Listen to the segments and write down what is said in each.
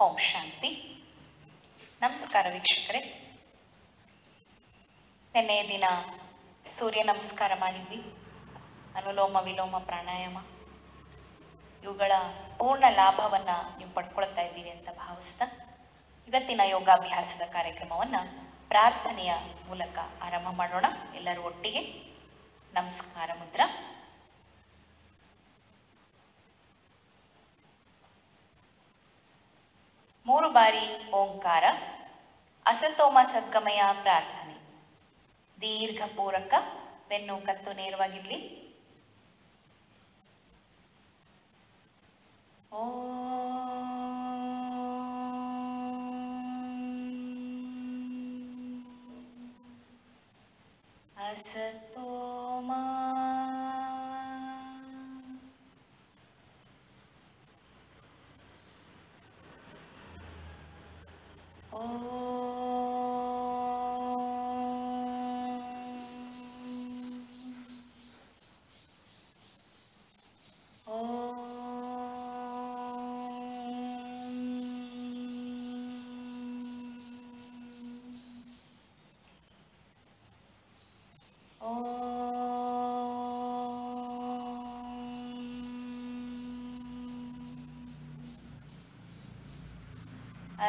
ಓಂ ಶಾಂತಿ. ನಮಸ್ಕಾರ ವೀಕ್ಷಕರೇ. ನಿನ್ನೆಯ ದಿನ ಸೂರ್ಯ ನಮಸ್ಕಾರ ಮಾಡಿದ್ವಿ, ಅನುಲೋಮ ವಿಲೋಮ ಪ್ರಾಣಾಯಾಮ. ಇವುಗಳ ಪೂರ್ಣ ಲಾಭವನ್ನು ನೀವು ಪಡ್ಕೊಳ್ತಾ ಇದ್ದೀರಿ ಅಂತ ಭಾವಿಸ್ತಾ ಇವತ್ತಿನ ಯೋಗಾಭ್ಯಾಸದ ಕಾರ್ಯಕ್ರಮವನ್ನು ಪ್ರಾರ್ಥನೆಯ ಮೂಲಕ ಆರಂಭ ಮಾಡೋಣ. ಎಲ್ಲರೂ ಒಟ್ಟಿಗೆ ನಮಸ್ಕಾರ ಮುದ್ರಾ. ಮೂರು ಬಾರಿ ಓಂಕಾರ, ಅಸತೋಮ ಸದ್ಗಮಯ ಪ್ರಾರ್ಥನೆ. ದೀರ್ಘ ಪೂರಕ, ಬೆನ್ನು ಕತ್ತು ನೇರವಾಗಿರಲಿ. ಅಸತೋಮ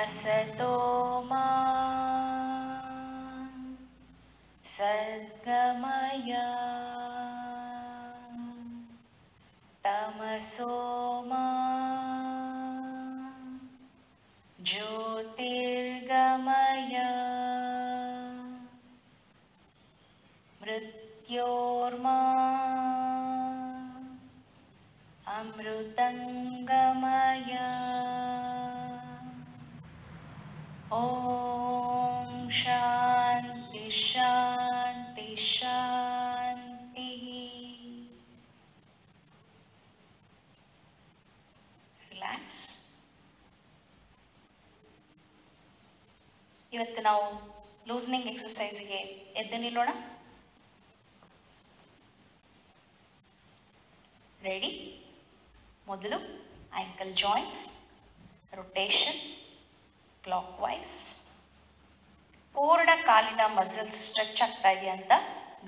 ಅಸತೋಮ ಸದ್ಗಮಯ ತಮಸೋಮ ಜ್ಯೋತಿರ್ಗಮಯ ಮೃತ್ಯೋರ್ಮಾ ಅಮೃತಂಗಮಯ. ಓಂ ಶಾಂತಿ ಶಾಂತಿ ಶಾಂತಿ. ರಿಲ್ಯಾಕ್ಸ್. ಇವತ್ತು ನಾವು ಲೂಸ್ನಿಂಗ್ ಎಕ್ಸಸೈಸ್ಗೆ ಎದ್ದು ನಿಲ್ಲೋಣ. ರೆಡಿ? ಮೊದಲು ankle joints rotation clockwise. ಪೂರ್ಣ ಕಾಲಿನ ಮಸಲ್ಸ್ ಸ್ಟ್ರೆಚ್ ಆಗ್ತಾ ಇದೆಯಾ ಅಂತ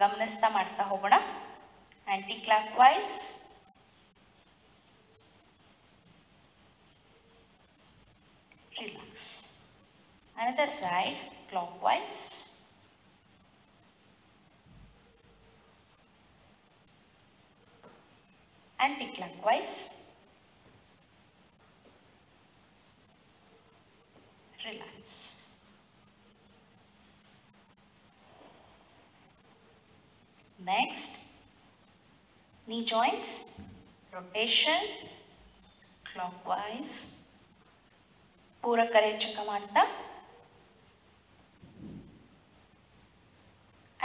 ಗಮನಿಸ್ತಾ ಮಾಡ್ತಾ ಹೋಗೋಣ. Anticlockwise, relax. Another side clockwise, anticlockwise, relax. Next, knee joints rotation clockwise. ಪೂರಕ ರೇಚಕ ಮಾಡ್ತಾ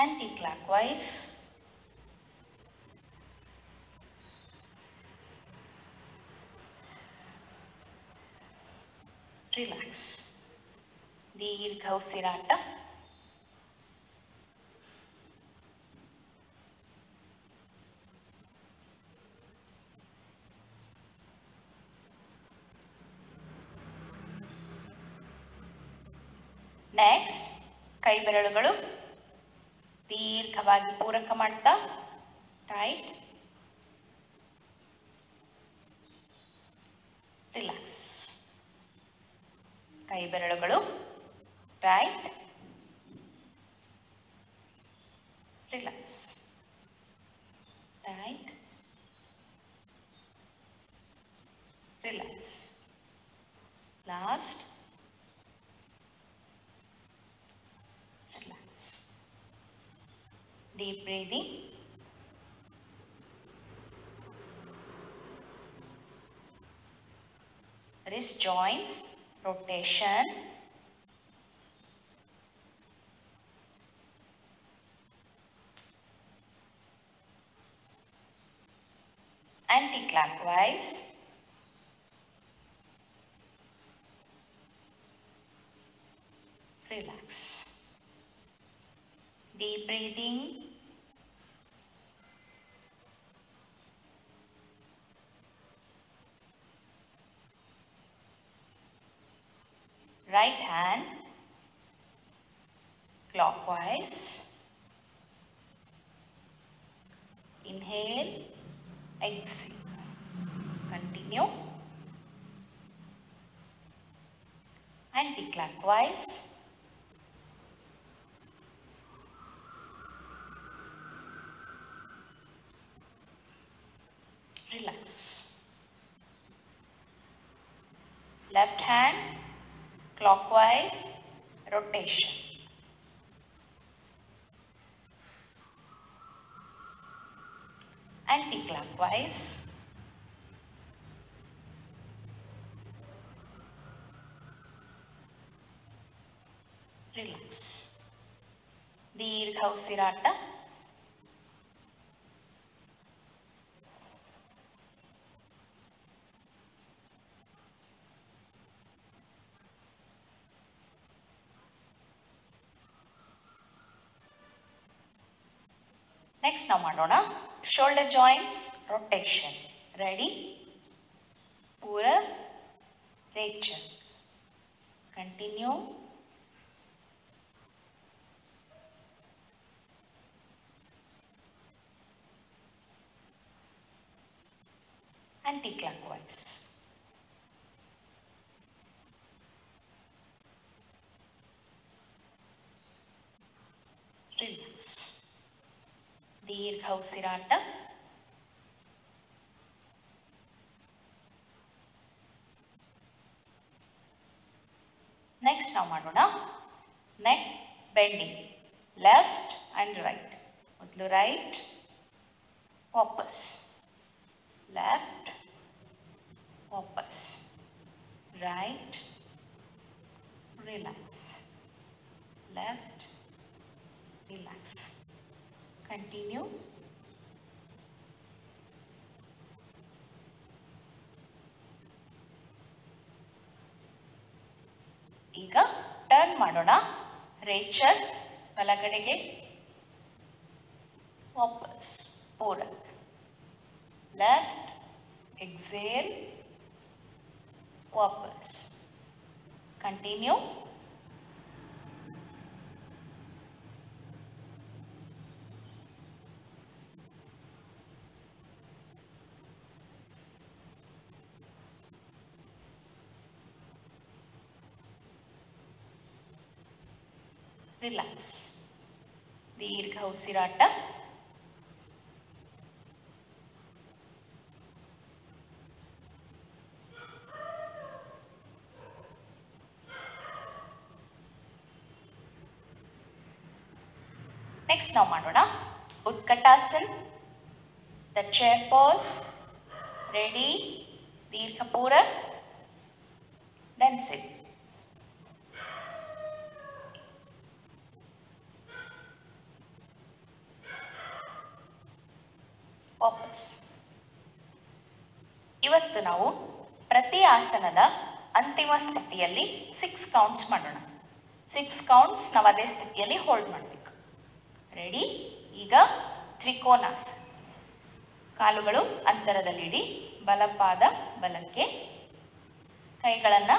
ಆಂಟಿ ಕ್ಲಾಕ್ ವೈಸ್, ರಿಲ್ಯಾಕ್ಸ್. ದೀರ್ಘ ಉಸಿರಾಟ. ನೆಕ್ಸ್ಟ್, ಕೈ ಬೆರಳುಗಳು ದೀರ್ಘವಾಗಿ ಪೂರಕ ಮಾಡ್ತಾ ಟೈಟ್, ರಿಲ್ಯಾಕ್ಸ್. ಕೈ ಬೆರಳುಗಳು tight, relax, tight, relax. Last, relax. Deep breathing. wrist joints rotation, anti-clockwise, relax. Deep breathing. right hand clockwise, inhale, exhale, continue, anti-clockwise, relax, left hand clockwise, rotation, anti-clockwise, relax, ದೀರ್ಘ ಉಸಿರಾಟ. Next ನಾವು ಮಾಡೋಣ shoulder joints rotation. Ready, ಪೂರ ರೇಚರ್, continue, anti-clockwise, relax, ದೀರ್ಘ ಉಸಿರಾಟ. Next ನಾವು ಮಾಡೋಣ neck bending, left and write. ಮೊದಲು ರೈಟ್, ವಾಪಸ್, ಲೆಫ್ಟ್, ವಾಪಸ್, right, relax, left, relax, continue, ಈಗ ಟರ್ನ್ ಮಾಡೋಣ. ರೇಚರ್ ಬಲಗಡೆಗೆ, ವಾಪಸ್, ಪೂರಕ್, ಲೆಫ್ಟ್, ಎಕ್ಸೇಲ್, ವಾಪಸ್, ಕಂಟಿನ್ಯೂ, ರಿಲ್ಯಾಕ್ಸ್, ದೀರ್ಘ ಉಸಿರಾಟ. ನೆಕ್ಸ್ಟ್ ನಾವು ಮಾಡೋಣ ಉತ್ಕಟಾಸನ್, ದ ಚೇರ್ ಪೋಸ್. ರೆಡಿ, ದೀರ್ಘ ಪೂರಕ್, ದೆನ್ ಸಿಟ್, ವಾಪಸ್. ಇವತ್ತು ನಾವು ಪ್ರತಿ ಆಸನದ ಅಂತಿಮ ಸ್ಥಿತಿಯಲ್ಲಿ 6 ಕೌಂಟ್ಸ್ ಮಾಡೋಣ. 6 ಕೌಂಟ್ಸ್ ನಾವು ಅದೇ ಸ್ಥಿತಿಯಲ್ಲಿ ಹೋಲ್ಡ್ ಮಾಡಬೇಕು. ರೆಡಿ, ಈಗ ತ್ರಿಕೋನಾಸನ. ಕಾಲುಗಳು ಅಂತರದಲ್ಲಿಡಿ, ಬಲಪಾದ ಬಲಕ್ಕೆ, ಕೈಗಳನ್ನು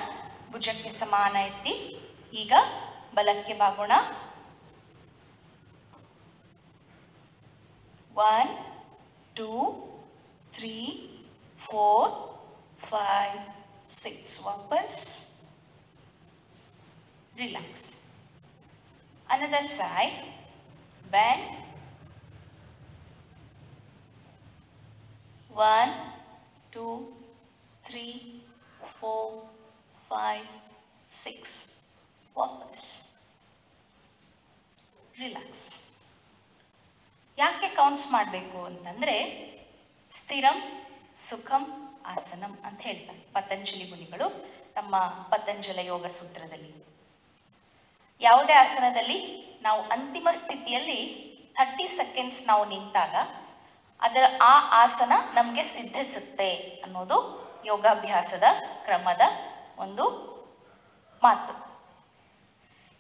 ಭುಜಕ್ಕೆ ಸಮಾನ ಎತ್ತಿ. ಈಗ ಬಲಕ್ಕೆ ಬಾಗೋಣ. 1 2 3 4 5 6, ವಾಪಸ್, ರಿಲ್ಯಾಕ್ಸ್. Another side, bend, 1 2 3 4 5 6, ವಾಪಸ್, ರಿಲ್ಯಾಕ್ಸ್. ಯಾಕೆ ಕೌಂಟ್ಸ್ ಮಾಡಬೇಕು ಅಂತಂದರೆ ಸ್ಥಿರಂ ಸುಖಂ ಆಸನಂ ಅಂತ ಹೇಳ್ತಾರೆ ಪತಂಜಲಿ ಮುನಿಗಳು ತಮ್ಮ ಪತಂಜಲ ಯೋಗ ಸೂತ್ರದಲ್ಲಿ. ಯಾವುದೇ ಆಸನದಲ್ಲಿ ನಾವು ಅಂತಿಮ ಸ್ಥಿತಿಯಲ್ಲಿ 30 ಸೆಕೆಂಡ್ಸ್ ನಾವು ನಿಂತಾಗ ಆ ಆಸನ ನಮಗೆ ಸಿದ್ಧಿಸುತ್ತೆ ಅನ್ನೋದು ಯೋಗಾಭ್ಯಾಸದ ಕ್ರಮದ ಒಂದು ಮಾತು.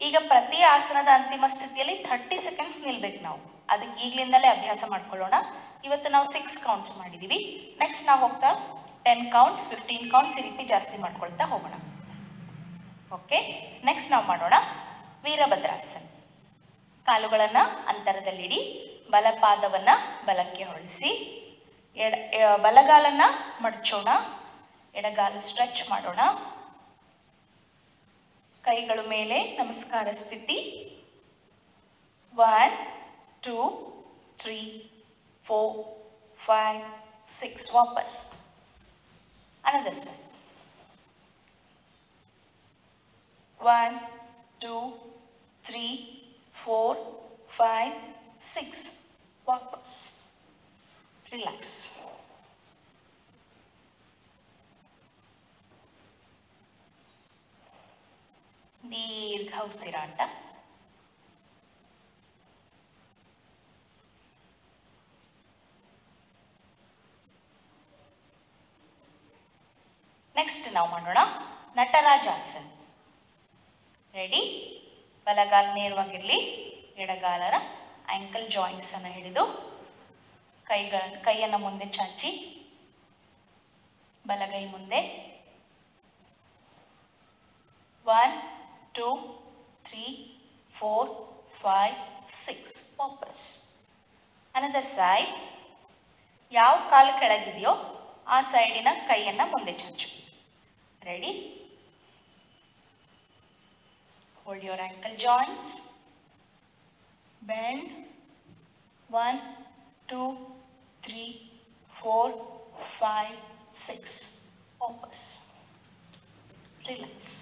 ಈಗ ಪ್ರತಿ ಆಸನದ ಅಂತಿಮ ಸ್ಥಿತಿಯಲ್ಲಿ 30 ಸೆಕೆಂಡ್ಸ್ ನಿಲ್ಬೇಕು ನಾವು. ಅದಕ್ಕೆ ಈಗಲಿಂದಲೇ ಅಭ್ಯಾಸ ಮಾಡ್ಕೊಳ್ಳೋಣ. ಇವತ್ತು ನಾವು 6 ಕೌಂಟ್ಸ್ ಮಾಡಿದ್ದೀವಿ. ನೆಕ್ಸ್ಟ್ ನಾವು ಹೋಗ್ತಾ 10 ಕೌಂಟ್ಸ್, 15 ಕೌಂಟ್ಸ್ ಈ ರೀತಿ ಜಾಸ್ತಿ ಮಾಡ್ಕೊಳ್ತಾ ಹೋಗೋಣ. ಓಕೆ, ನೆಕ್ಸ್ಟ್ ನಾವು ಮಾಡೋಣ ವೀರಭದ್ರಾಸನ. ಕಾಲುಗಳನ್ನು ಅಂತರದಲ್ಲಿಡಿ, ಬಲಪಾದವನ್ನು ಬಲಕ್ಕೆ ಹೊರಳಿಸಿ, ಬಲಗಾಲನ್ನು ಮಡಚೋಣ, ಎಡಗಾಲು ಸ್ಟ್ರೆಚ್ ಮಾಡೋಣ, ಕೈಗಳು ಮೇಲೆ ನಮಸ್ಕಾರ ಸ್ಥಿತಿ. 1 2 3 4 5 6 ವಾಪಸ್. Another side. 1 2 3 4 5 6 ವಾಪಸ್. ರಿಲ್ಯಾಕ್ಸ್. ದೀರ್ಘ ಉಸಿರಾಟ. ನೆಕ್ಸ್ಟ್ ನಾವು ಮಾಡೋಣ ನಟರಾಜಾಸನ. ರೆಡಿ? ಬಲಗಾಲ ನೇರವಾಗಿರಲಿ, ಎಡಗಾಲರ ಆಂಕಲ್ ಜಾಯಿಂಟ್ಸ್ ಅನ್ನು ಹಿಡಿದು ಕೈಯನ್ನು ಮುಂದೆ ಚಾಚಿ, ಬಲಗೈ ಮುಂದೆ. 1 2 3 4 5 6 ವಾಪಸ್. Another side. ಯಾವ ಕಾಲು ಕೆಳಗಿದೆಯೋ ಆ ಸೈಡಿನ ಕೈಯನ್ನು ಮುಂದೆ ಚಾಚು. Ready? Hold your ankle joints. Bend. 1 2 3 4 5 6 ವಾಪಸ್. ರಿಲ್ಯಾಕ್ಸ್.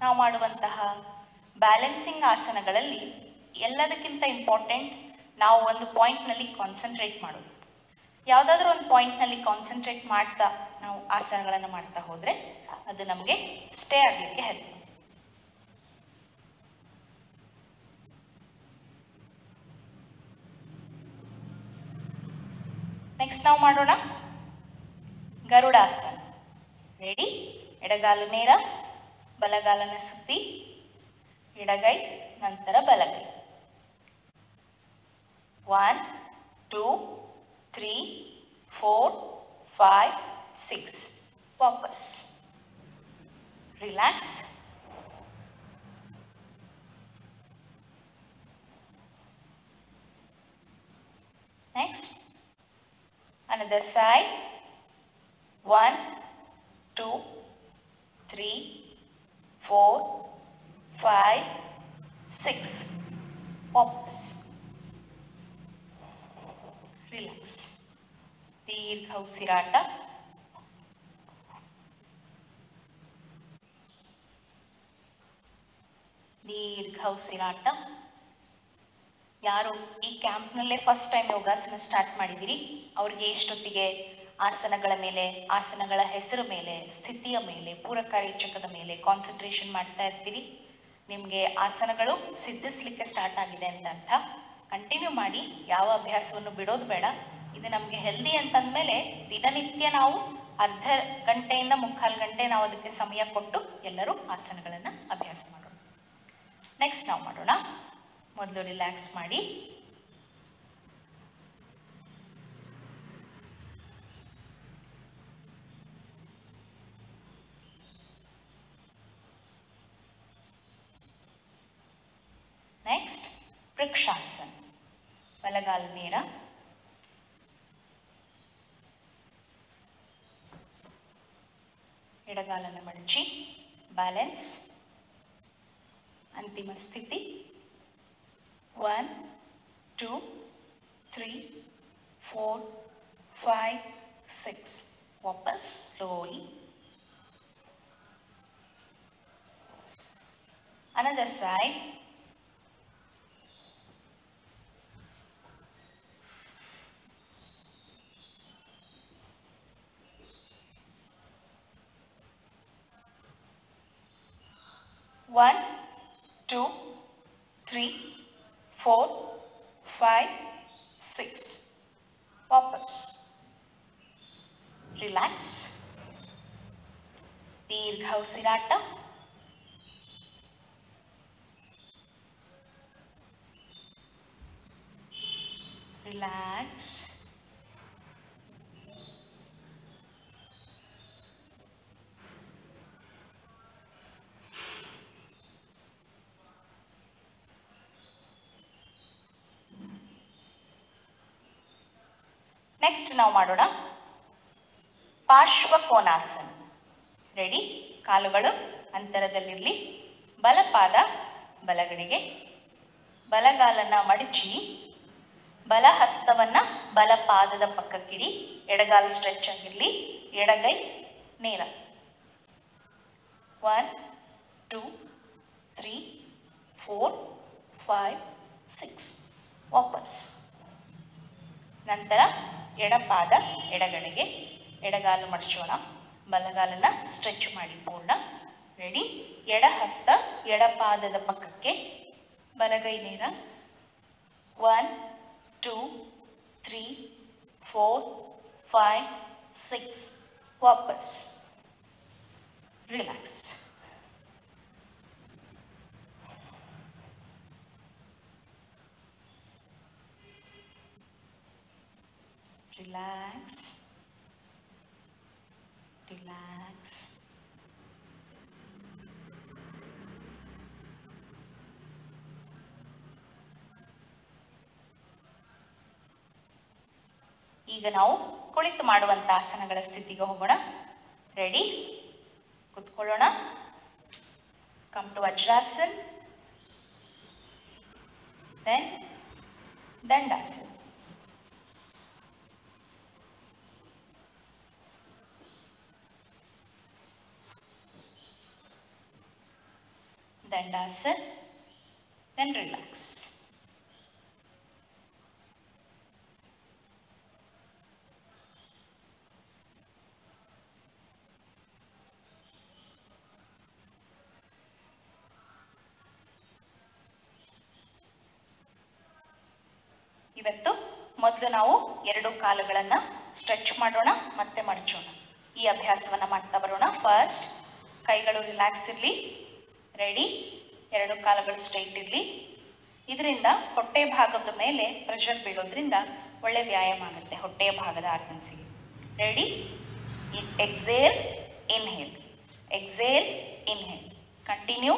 ನಾವು ಮಾಡುವಂತಹ ಬ್ಯಾಲೆನ್ಸಿಂಗ್ ಆಸನಗಳಲ್ಲಿ ಎಲ್ಲದಕ್ಕಿಂತ ಇಂಪಾರ್ಟೆಂಟ್ ನಾವು ಒಂದು ಪಾಯಿಂಟ್ನಲ್ಲಿ ಕಾನ್ಸಂಟ್ರೇಟ್ ಮಾಡೋದು. ಯಾವುದಾದ್ರೂ ಒಂದು ಪಾಯಿಂಟ್ನಲ್ಲಿ ಕಾನ್ಸಂಟ್ರೇಟ್ ಮಾಡ್ತಾ ನಾವು ಆಸನಗಳನ್ನು ಮಾಡ್ತಾ ಹೋದರೆ ಅದು ನಮಗೆ ಸ್ಟೇ ಆಗಲಿಕ್ಕೆ ಹೆಲ್ಪ್. ನೆಕ್ಸ್ಟ್ ನಾವು ಮಾಡೋಣ ಗರುಡಾಸನ. ರೆಡಿ? ಎಡಗಾಲು ನೇರ, ಬಲಗಾಲನ ಸುತ್ತಿ, ಎಡಗೈ ನಂತರ ಬಲಗೈ. 1 2 3 4 5 6 ವಾಪಸ್. ರಿಲ್ಯಾಕ್ಸ್. Next another side. 1 2 3 4 5 6 ವಾಪಸ್. ರಿಲ್ಯಾಕ್ಸ್. ದೀರ್ಘ ಉಸಿರಾಟ. ದೀರ್ಘ ಉಸಿರಾಟ. ಯಾರು ಈ ಕ್ಯಾಂಪ್ನಲ್ಲೇ ಫಸ್ಟ್ ಟೈಮ್ ಯೋಗಾಸನ ಸ್ಟಾರ್ಟ್ ಮಾಡಿದಿರಿ ಅವ್ರಿಗೆ ಇಷ್ಟೊತ್ತಿಗೆ ಆಸನಗಳ ಮೇಲೆ, ಆಸನಗಳ ಹೆಸರು ಮೇಲೆ, ಸ್ಥಿತಿಯ ಮೇಲೆ, ಪೂರಕ ರೇಚಕದ ಮೇಲೆ ಕಾನ್ಸಂಟ್ರೇಷನ್ ಮಾಡ್ತಾ ಇರ್ತೀರಿ. ನಿಮಗೆ ಆಸನಗಳು ಸಿದ್ಧಿಸಲಿಕ್ಕೆ ಸ್ಟಾರ್ಟ್ ಆಗಿದೆ ಅಂತ ಅರ್ಥ. ಕಂಟಿನ್ಯೂ ಮಾಡಿ, ಯಾವ ಅಭ್ಯಾಸವನ್ನು ಬಿಡೋದು ಬೇಡ. ಇದು ನಮಗೆ ಹೆಲ್ದಿ ಅಂತಂದಮೇಲೆ ದಿನನಿತ್ಯ ನಾವು ಅರ್ಧ ಗಂಟೆಯಿಂದ ಮುಕ್ಕಾಲು ಗಂಟೆ ನಾವು ಅದಕ್ಕೆ ಸಮಯ ಕೊಟ್ಟು ಎಲ್ಲರೂ ಆಸನಗಳನ್ನು ಅಭ್ಯಾಸ ಮಾಡೋಣ. ನೆಕ್ಸ್ಟ್ ನಾವು ಮಾಡೋಣ. ಮೊದಲು ರಿಲ್ಯಾಕ್ಸ್ ಮಾಡಿ. ನೆಕ್ಸ್ಟ್ ವೃಕ್ಷಾಸನ. ಬಲಗಾಲು ನೇರ, ಎಡಗಾಲನ್ನು ಮಡಚಿ, ಬ್ಯಾಲೆನ್ಸ್, ಅಂತಿಮ ಸ್ಥಿತಿ. 1 2 3 4 5 6 ವಾಪಸ್. ಸ್ಲೋಲಿ. Another side. One, 2 3 4 5 6 ವಾಪಸ್. ರಿಲ್ಯಾಕ್ಸ್. ದೀರ್ಘ ಉಸಿರಾಟ. ರಿಲ್ಯಾಕ್ಸ್. ನೆಕ್ಸ್ಟ್ ನಾವು ಮಾಡೋಣ ಪಾರ್ಶ್ವಕೋನಾಸನ. ರೆಡಿ? ಕಾಲುಗಳು ಅಂತರದಲ್ಲಿರಲಿ. ಬಲಪಾದ ಬಲಗಡೆಗೆ, ಬಲಗಾಲನ್ನು ಮಡಚಿ ಬಲ ಹಸ್ತವನ್ನು ಬಲಪಾದದ ಪಕ್ಕಕ್ಕಿಡಿ. ಎಡಗಾಲು ಸ್ಟ್ರೆಚ್ ಆಗಿರಲಿ, ಎಡಗೈ ನೇರ. 1 2 3 4 5 6. ವಾಪಸ್. ನಂತರ ಎಡಪಾದ ಎಡಗಡೆಗೆ, ಎಡಗಾಲು ಮಡಚೋಣ, ಬಲಗಾಲನ್ನು ಸ್ಟ್ರೆಚ್ ಮಾಡಿ ಪೂರ್ಣ. ರೆಡಿ? ಎಡ ಹಸ್ತ ಎಡಪಾದದ ಪಕ್ಕಕ್ಕೆ, ಬಲಗೈ ನೇರ. 1 2 3 4 5 6. ವಾಪಸ್. ರಿಲ್ಯಾಕ್ಸ್. Relax, relax. ಈಗ ನಾವು ಕುಳಿತು ಮಾಡುವಂಥ ಆಸನಗಳ ಸ್ಥಿತಿಗೆ ಹೋಗೋಣ. ರೆಡಿ? ಕುತ್ಕೊಳ್ಳೋಣ. Come to Vajrasan, then Dandasana. Dandasan, then relax. ಇವತ್ತು ಮೊದಲು ನಾವು ಎರಡು ಕಾಲುಗಳನ್ನು ಸ್ಟ್ರೆಚ್ ಮಾಡೋಣ, ಮತ್ತೆ ಮಡಚೋಣ. ಈ ಅಭ್ಯಾಸವನ್ನು ಮಾಡ್ತಾ ಬರೋಣ. ಫಸ್ಟ್ ಕೈಗಳು ರಿಲ್ಯಾಕ್ಸ್ ಇರಲಿ. ರೆಡಿ? ಎರಡು ಕಾಲುಗಳು ಸ್ಟ್ರೈಟ್ ಇರಲಿ. ಇದರಿಂದ ಹೊಟ್ಟೆ ಭಾಗದ ಮೇಲೆ ಪ್ರೆಷರ್ ಬೀಳೋದ್ರಿಂದ ಒಳ್ಳೆ ವ್ಯಾಯಾಮ ಆಗುತ್ತೆ ಹೊಟ್ಟೆಯ ಭಾಗದ ಆರ್ಗನ್ಸಿಗೆ. Ready? Exhale, inhale, exhale, inhale. Continue.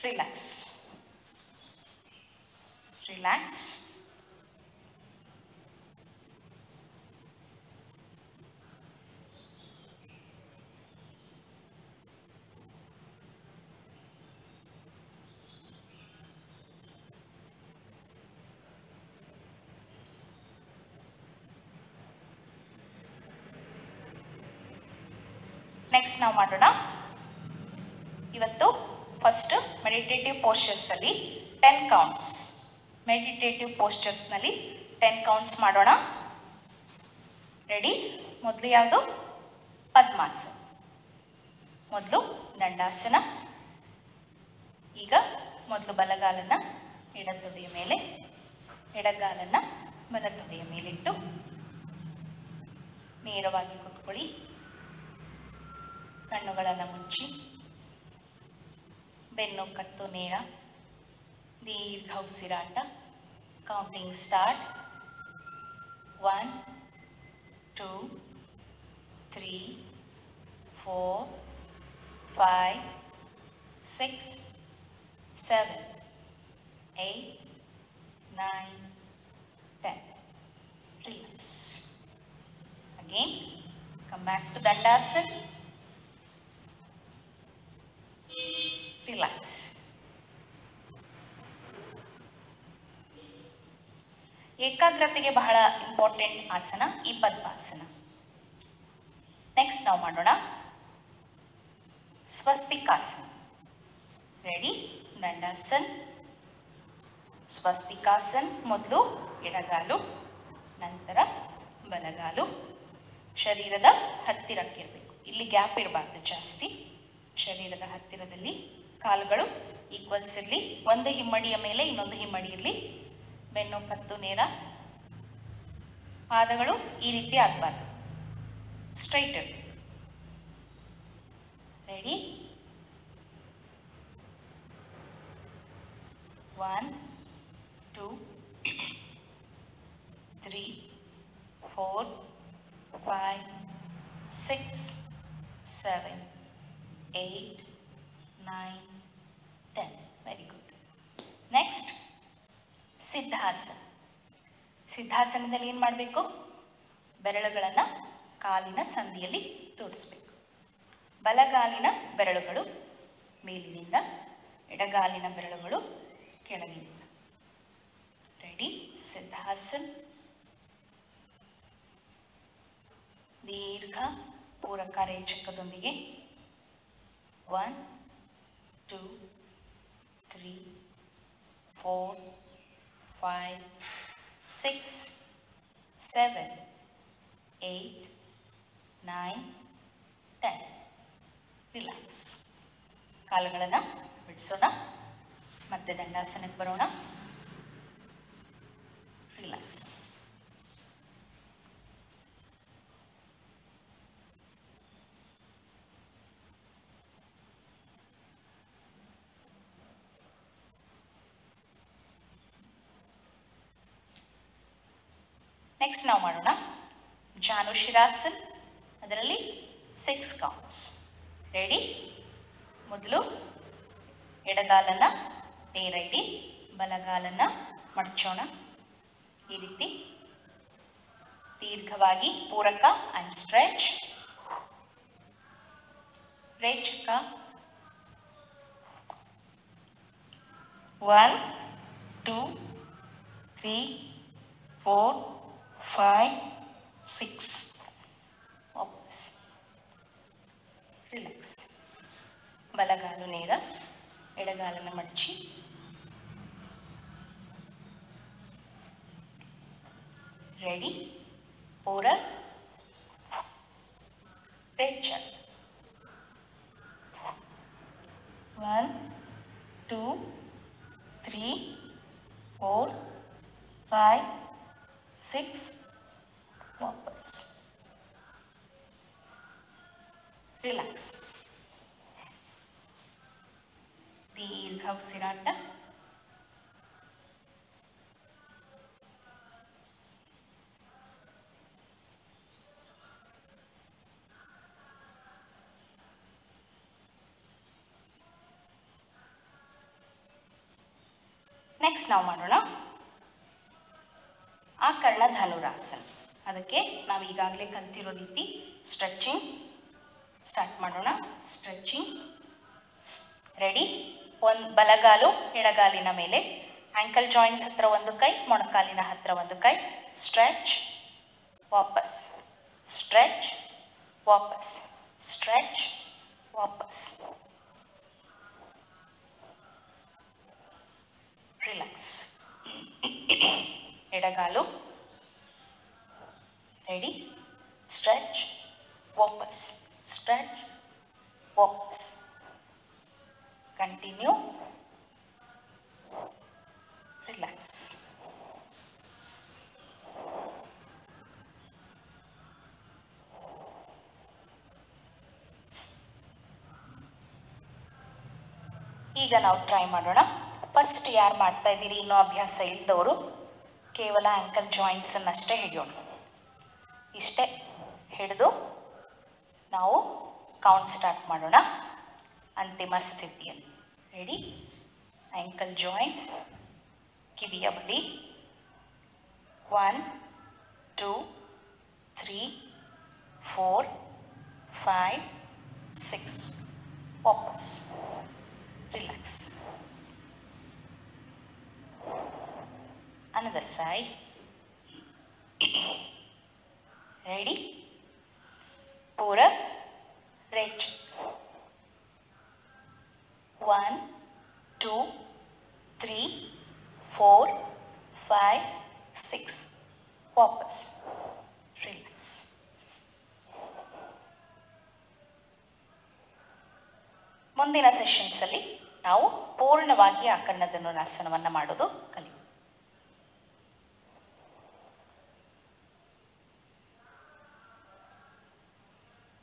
Relax, relax. Next ನಾವು ಮಾಡೋಣ. ಇವತ್ತು ಫಸ್ಟ್ ಮೆಡಿಟೇಟಿವ್ ಪೋಸ್ಚರ್ಸಲ್ಲಿ 10 ಕೌಂಟ್ಸ್. ಮೆಡಿಟೇಟಿವ್ ಪೋಸ್ಚರ್ಸ್ನಲ್ಲಿ 10 ಕೌಂಟ್ಸ್ ಮಾಡೋಣ. ರೆಡಿ? ಮೊದಲು ಯಾವುದು? ಪದ್ಮಾಸನ. ಮೊದಲು ದಂಡಾಸನ. ಈಗ ಮೊದಲು ಬಲಗಾಲನ್ನು ಎಡತೊಡೆಯ ಮೇಲೆ, ಎಡಗಾಲನ್ನು ಬಲತೊಡೆಯ ಮೇಲಿಟ್ಟು ನೇರವಾಗಿ ಕೂತ್ಕೊಳ್ಳಿ. ಕಣ್ಣುಗಳನ್ನು ಮುಚ್ಚಿ, ಬೆನ್ನು ಕತ್ತು ನೇರ, ದೀರ್ಘ ಉಸಿರಾಟ. Counting start. 1 2 3 4 5 6 7 8 9 10. Relax. Again, come back to Dandasana. Relax. ಏಕಾಗ್ರತೆಗೆ ಬಹಳ ಇಂಪಾರ್ಟೆಂಟ್ ಆಸನ ಈ ಪದ್ಮಾಸನ. ನೆಕ್ಸ್ಟ್ ನಾವು ಮಾಡೋಣ ಸ್ವಸ್ತಿಕಾಸನ. ರೆಡಿ? ದಂಡಾಸನ್, ಸ್ವಸ್ತಿಕಾಸನ್. ಮೊದಲು ಎಡಗಾಲು, ನಂತರ ಬಲಗಾಲು ಶರೀರದ ಹತ್ತಿರಕ್ಕಿರಬೇಕು. ಇಲ್ಲಿ ಗ್ಯಾಪ್ ಇರಬಾರ್ದು ಜಾಸ್ತಿ. ಶರೀರದ ಹತ್ತಿರದಲ್ಲಿ ಕಾಲುಗಳು ಈಕ್ವಲ್ಸ್ ಇರಲಿ. ಒಂದು ಹಿಮ್ಮಡಿಯ ಮೇಲೆ ಇನ್ನೊಂದು ಹಿಮ್ಮಡಿ ಇರಲಿ. ಬೆನ್ನು ಕತ್ತು ನೇರ. ಪಾದಗಳು ಈ ರೀತಿ ಆಗಬಾರ್ದು, ಸ್ಟ್ರೈಟ್ ಇರಲಿ. Ready? 1 2 3 4 5 6, 7, 8, 9, 10. Very good. Next, siddhasana. ಸಿದ್ಧಾಸನದಲ್ಲಿ ಏನು ಮಾಡಬೇಕು? ಬೆರಳುಗಳನ್ನು ಕಾಲಿನ ಸಂದಿಯಲ್ಲಿ ತೋರಿಸ್ಬೇಕು. ಬಲಗಾಲಿನ ಬೆರಳುಗಳು ಮೇಲಿನಿಂದ, ಎಡಗಾಲಿನ ಬೆರಳುಗಳು ಕೆಳಗಿನಿಂದ. ರೆಡಿ? ಸಿದ್ಧಾಸನ. ದೀರ್ಘ ಪೂರಕ ರೇಚಕದೊಂದಿಗೆ 1, 2, 3, 4, 5, 6, 7, 8, 9, 10. ರಿಲ್ಯಾಕ್ಸ್. ಕಾಲುಗಳನ್ನು ಬಿಡಿಸೋಣ. ಮತ್ತೆ ದಂಡಾಸನಕ್ಕೆ ಬರೋಣ. ರಿಲ್ಯಾಕ್ಸ್. ನೆಕ್ಸ್ಟ್ ನಾವು ಮಾಡೋಣ ಜಾನುಶಿರಾಸನ. ಅದರಲ್ಲಿ 6 ಕೌಂಟ್ಸ್. ರೆಡಿ? ಮೊದಲು ಎಡಗಾಲನ್ನು ನೇರ ಇಡಿ, ಬಲಗಾಲನ್ನು ಮಡಚೋಣ. ಈ ರೀತಿ ದೀರ್ಘವಾಗಿ ಪೂರಕ ಆ್ಯಂಡ್ ಸ್ಟ್ರೆಚ್. ರೇಚಕ 1, 2, 3, 4, 5, 6. ವಾಪಸ್. ರಿಲ್ಯಾಕ್ಸ್. ಬಲಗಾಲು ನೇರ, ಎಡಗಾಲನ್ನು ಮಡಚಿ. ರೆಡಿ? ಪೂರ ರೇಚಕ 1, 2, 3, 4, 5, 6. ವಾಪಸ್. ರಿಲ್ಯಾಕ್ಸ್. ದೀರ್ಘ ಉಸಿರಾಟ. ನೆಕ್ಸ್ಟ್ ನಾವು ಮಾಡೋಣ ಆಕರ್ಣ ಧನುರಾಸನ. ಅದಕ್ಕೆ ನಾವು ಈಗಾಗಲೇ ಕಲ್ತಿರೋ ರೀತಿ ಸ್ಟ್ರೆಚಿಂಗ್ ಸ್ಟಾರ್ಟ್ ಮಾಡೋಣ. ಸ್ಟ್ರೆಚಿಂಗ್. ರೆಡಿ? ಒಂದು ಬಲಗಾಲು ಎಡಗಾಲಿನ ಮೇಲೆ, ಆ್ಯಂಕಲ್ ಜಾಯಿಂಟ್ಸ್ ಹತ್ರ ಒಂದು ಕೈ, ಮೊಣಕಾಲಿನ ಹತ್ರ ಒಂದು ಕೈ. ಸ್ಟ್ರೆಚ್, ವಾಪಸ್. ಸ್ಟ್ರೆಚ್, ವಾಪಸ್. ಸ್ಟ್ರೆಚ್, ವಾಪಸ್. ರಿಲ್ಯಾಕ್ಸ್. ಎಡಗಾಲು. ರೆಡಿ? ಸ್ಟ್ರೆಚ್, ವಾಪಸ್. ಸ್ಟ್ರೆಚ್, ವಾಪಸ್. ಕಂಟಿನ್ಯೂ. ರಿಲ್ಯಾಕ್ಸ್. ಈಗ ನಾವು ಟ್ರೈ ಮಾಡೋಣ. ಫಸ್ಟ್ ಯಾರು ಮಾಡ್ತಾ ಇದ್ದೀರಿ ಇನ್ನೂ ಅಭ್ಯಾಸ ಇಲ್ಲದವರು ಕೇವಲ ಆ್ಯಂಕಲ್ ಜಾಯಿಂಟ್ಸನ್ನಷ್ಟೇ ಹಿಡಿಯೋಣ. ಇಷ್ಟೇ ಹಿಡಿದು ನಾವು ಕೌಂಟ್ ಸ್ಟಾರ್ಟ್ ಮಾಡೋಣ ಅಂತಿಮ ಸ್ಥಿತಿಯಲ್ಲಿ. ರೆಡಿ? ಆ್ಯಂಕಲ್ ಜಾಯಿಂಟ್ಸ್, ಕಿವಿಯ ಬಳಿ. 1, 2, 3, 4, 5, 6. ವಾಪಸ್. Relax. Another side. Ready? Pura ರೇಚಕ. 1, 2, 3, 4, 5, 6. ವಾಪಸ್. ರಿಲ್ಯಾಕ್ಸ್. ಮುಂದಿನ ಸೆಷನ್ಸಲ್ಲಿ ನಾವು ಪೂರ್ಣವಾಗಿ ಆಕರ್ಣ ಧನುರಾಸನವನ್ನು ಮಾಡೋದು ಕಲಿಯೋಣ.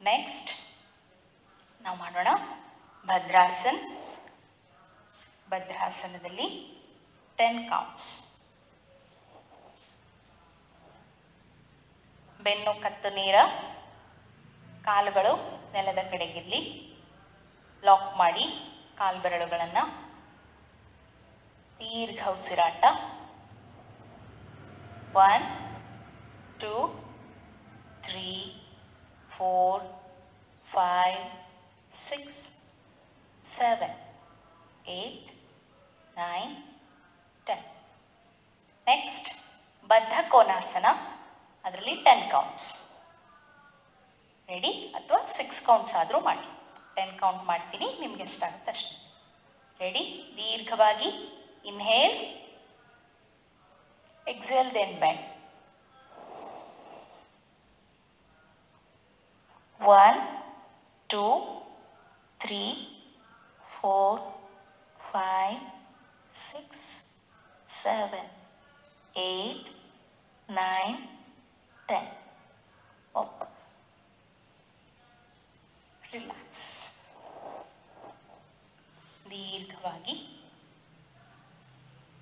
ನೆಕ್ಸ್ಟ್ ನಾವು ಮಾಡೋಣ ಭದ್ರಾಸನ. ಭದ್ರಾಸನದಲ್ಲಿ 10 ಕೌಂಟ್ಸ್. ಬೆನ್ನು ಕತ್ತು ನೇರ, ಕಾಲುಗಳು ನೆಲದ ಕಡೆಗಿರಲಿ. ಲಾಕ್ ಮಾಡಿ ಕಾಲು ಬೆರಳುಗಳನ್ನು. ದೀರ್ಘ ಉಸಿರಾಟ. 1 2 3 4 5 6 7 8 9 10. ನೆಕ್ಸ್ಟ್ ಬದ್ಧ ಕೋನಾಸನ, ಅದರಲ್ಲಿ 10 ಕೌಂಟ್ಸ್. ರೆಡಿ? ಅಥವಾ 6 ಕೌಂಟ್ಸ್ ಆದರೂ ಮಾಡಿ. 10 ಕೌಂಟ್ ಮಾಡ್ತೀನಿ, ನಿಮ್ಗೆ ಎಷ್ಟಾಗುತ್ತೆ ಅಷ್ಟೇ. ರೆಡಿ? ದೀರ್ಘವಾಗಿ ಇನ್ಹೇಲ್, ಎಕ್ಸೇಲ್, ದೆನ್ ಬೆಂಡ್. 1 2 3 4 5 6 7 8 9 10. ವಾಪಸ್. ರಿಲ್ಯಾಕ್ಸ್. ದೀರ್ಘವಾಗಿ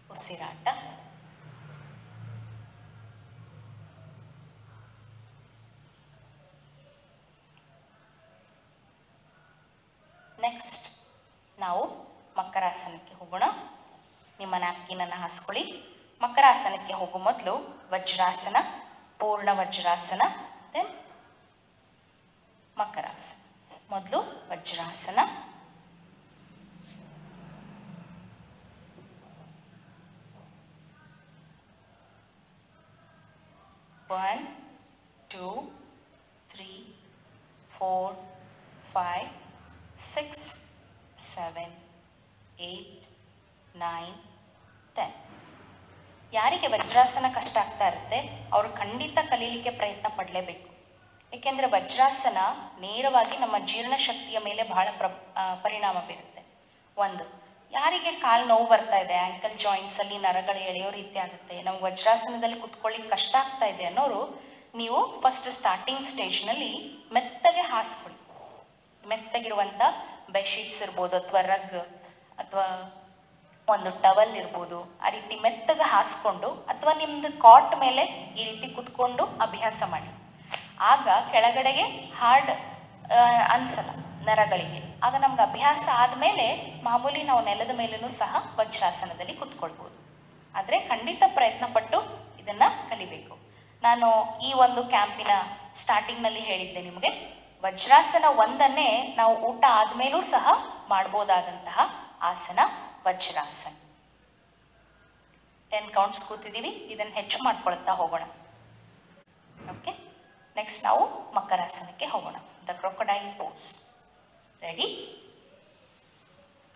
ಉಸಿರಾಟ. ನೆಕ್ಸ್ಟ್ ನಾವು ಮಕರಾಸನಕ್ಕೆ ಹೋಗೋಣ. ನಿಮ್ಮ ನ್ಯಾಪ್ಕಿನನ್ನು ಹಾಸ್ಕೊಳ್ಳಿ. ಮಕರಾಸನಕ್ಕೆ ಹೋಗೋ ಮೊದಲು ವಜ್ರಾಸನ, ಪೂರ್ಣ ವಜ್ರಾಸನ, ದೆನ್ ಮಕರಾಸನ. ಮೊದಲು ವಜ್ರಾಸನ. One, 2, 3, 4, 5, 6, 7, 8, 9, 10. ಯಾರಿಗೆ ವಜ್ರಾಸನ ಕಷ್ಟ ಆಗ್ತಾ ಇರುತ್ತೆ ಅವರು ಖಂಡಿತ ಕಲೀಲಿಕ್ಕೆ ಪ್ರಯತ್ನ ಪಡಲೇಬೇಕು. ಏಕೆಂದರೆ ವಜ್ರಾಸನ ನೇರವಾಗಿ ನಮ್ಮ ಜೀರ್ಣಶಕ್ತಿಯ ಮೇಲೆ ಬಹಳ ಪರಿಣಾಮ ಬೀರುತ್ತೆ. ಒಂದು, ಯಾರಿಗೆ ಕಾಲು ನೋವು ಬರ್ತಾ ಇದೆ, ಆ್ಯಂಕಲ್ ಜಾಯಿಂಟ್ಸಲ್ಲಿ ನರಗಳು ಎಳೆಯೋ ರೀತಿ ಆಗುತ್ತೆ, ನಮ್ಗೆ ವಜ್ರಾಸನದಲ್ಲಿ ಕುತ್ಕೊಳ್ಳಿಕ್ಕೆ ಕಷ್ಟ ಆಗ್ತಾ ಇದೆ ಅನ್ನೋರು, ನೀವು ಫಸ್ಟ್ ಸ್ಟಾರ್ಟಿಂಗ್ ಸ್ಟೇಜ್ನಲ್ಲಿ ಮೆತ್ತಗೆ ಹಾಸ್ಕೊಳ್ಳಿ. ಮೆತ್ತಗಿರುವಂಥ ಬೆಡ್ಶೀಟ್ಸ್ ಇರ್ಬೋದು, ಅಥವಾ ರಗ್, ಅಥವಾ ಒಂದು ಟವಲ್ ಇರ್ಬೋದು. ಆ ರೀತಿ ಮೆತ್ತಗೆ ಹಾಸ್ಕೊಂಡು, ಅಥವಾ ನಿಮ್ಮದು ಕಾಟ್ ಮೇಲೆ ಈ ರೀತಿ ಕುತ್ಕೊಂಡು ಅಭ್ಯಾಸ ಮಾಡಿ. ಆಗ ಕೆಳಗಡೆಗೆ ಹಾರ್ಡ್ ಅನಿಸಲ್ಲ ನರಗಳಿಗೆ. ಆಗ ನಮ್ಗೆ ಅಭ್ಯಾಸ ಆದಮೇಲೆ ಮಾಮೂಲಿ ನಾವು ನೆಲದ ಮೇಲೂ ಸಹ ವಜ್ರಾಸನದಲ್ಲಿ ಕುತ್ಕೊಳ್ಬೋದು. ಆದರೆ ಖಂಡಿತ ಪ್ರಯತ್ನಪಟ್ಟು ಇದನ್ನು ಕಲಿಬೇಕು. ನಾನು ಈ ಒಂದು ಕ್ಯಾಂಪಿನ ಸ್ಟಾರ್ಟಿಂಗ್ನಲ್ಲಿ ಹೇಳಿದ್ದೆ ನಿಮಗೆ, ವಜ್ರಾಸನ ಒಂದನ್ನೇ ನಾವು ಊಟ ಆದಮೇಲೂ ಸಹ ಮಾಡ್ಬೋದಾದಂತಹ ಆಸನ ವಜ್ರಾಸನ. 10 ಕೌಂಟ್ಸ್ ಕೂತಿದ್ದೀವಿ, ಇದನ್ನು ಹೆಚ್ಚು ಮಾಡ್ಕೊಳ್ತಾ ಹೋಗೋಣ. ಓಕೆ, ನೆಕ್ಸ್ಟ್ ನಾವು ಮಕರಾಸನಕ್ಕೆ ಹೋಗೋಣ. The crocodile pose. ರೆಡಿ?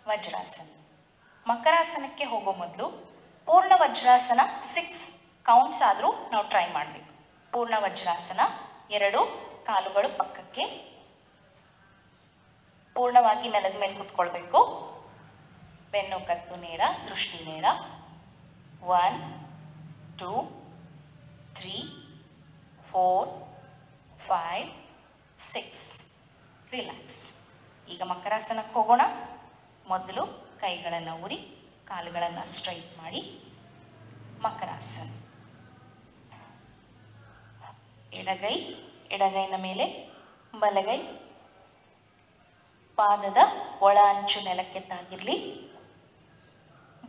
ವಜ್ರಾಸನ. ಮಕರಾಸನಕ್ಕೆ ಹೋಗೋ ಮೊದಲು ಪೂರ್ಣ ವಜ್ರಾಸನ 6 ಕೌಂಟ್ಸ್ ಆದರೂ ನಾವು ಟ್ರೈ ಮಾಡಬೇಕು. ಪೂರ್ಣ ವಜ್ರಾಸನ, 2 ಕಾಲುಗಳು ಪಕ್ಕಕ್ಕೆ, ಪೂರ್ಣವಾಗಿ ನೆಲದ ಮೇಲೆ ಕೂತ್ಕೊಳ್ಬೇಕು. ಬೆನ್ನು ಕತ್ತು ನೇರ, ದೃಷ್ಟಿ ನೇರ. 1 2 3 4 5 6. ರಿಲ್ಯಾಕ್ಸ್. ಈಗ ಮಕರಾಸನಕ್ಕೆ ಹೋಗೋಣ. ಮೊದಲು ಕೈಗಳನ್ನು ಉರಿ, ಕಾಲುಗಳನ್ನು ಸ್ಟ್ರೈಟ್ ಮಾಡಿ. ಮಕರಾಸನ. ಎಡಗೈನ ಮೇಲೆ ಬಲಗೈ, ಪಾದದ ಒಳ ಅಂಚು ನೆಲಕ್ಕೆ ತಾಗಿರಲಿ.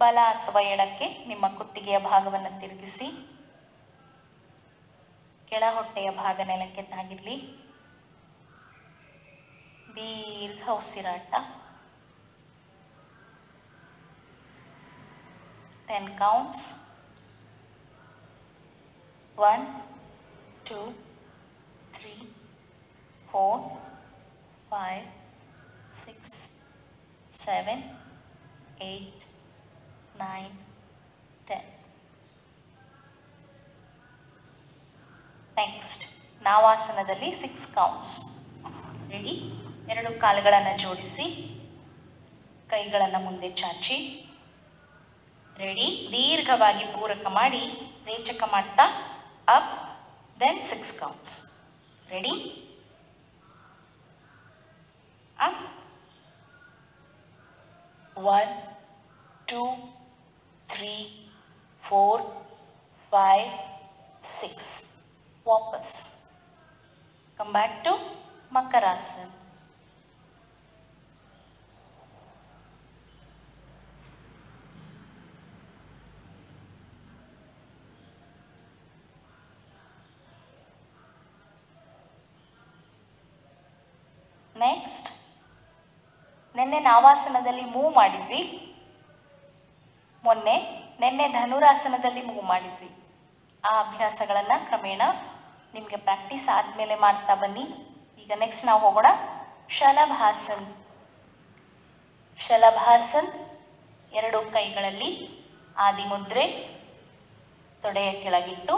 ಬಲ ಅಥವಾ ಎಡಕ್ಕೆ ನಿಮ್ಮ ಕುತ್ತಿಗೆಯ ಭಾಗವನ್ನು ತಿರುಗಿಸಿ. ಕೆಳ ಹೊಟ್ಟೆಯ ಭಾಗ ನೆಲಕ್ಕೆ ತಾಗಿರಲಿ. ದೀರ್ಘ ಉಸಿರಾಟ. 10 ಕೌಂಟ್ಸ್. 1 2 3 4 5 6 7 8 9 10. ನೆಕ್ಸ್ಟ್ ನಾವಾಸನದಲ್ಲಿ 6 ಕೌಂಟ್ಸ್. ರೆಡಿ? 2 ಕಾಲುಗಳನ್ನು ಜೋಡಿಸಿ, ಕೈಗಳನ್ನು ಮುಂದೆ ಚಾಚಿ. ರೆಡಿ? ದೀರ್ಘವಾಗಿ ಪೂರಕ ಮಾಡಿ, ರೇಚಕ ಮಾಡ್ತಾ up, then 6 counts. Ready? Up. 1 2 3 4 5 6. ವಾಪಸ್. Come back to Makarasan. Next, ನಿನ್ನೆ ನಾವಾಸನದಲ್ಲಿ ಮೂವ್ ಮಾಡಿದ್ವಿ, ನಿನ್ನೆ ಧನುರಾಸನದಲ್ಲಿ ಮೂವ್ ಮಾಡಿದ್ವಿ. ಆ ಅಭ್ಯಾಸಗಳನ್ನು ಕ್ರಮೇಣ ನಿಮಗೆ ಪ್ರಾಕ್ಟೀಸ್ ಆದಮೇಲೆ ಮಾಡ್ತಾ ಬನ್ನಿ. ಈಗ ನೆಕ್ಸ್ಟ್ ನಾವು ಹೋಗೋಣ ಶಲಭಾಸನ್. ಶಲಭಾಸನ್, ಎರಡು ಕೈಗಳಲ್ಲಿ ಆದಿಮುದ್ರೆ, ತೊಡೆಯ ಕೆಳಗಿಟ್ಟು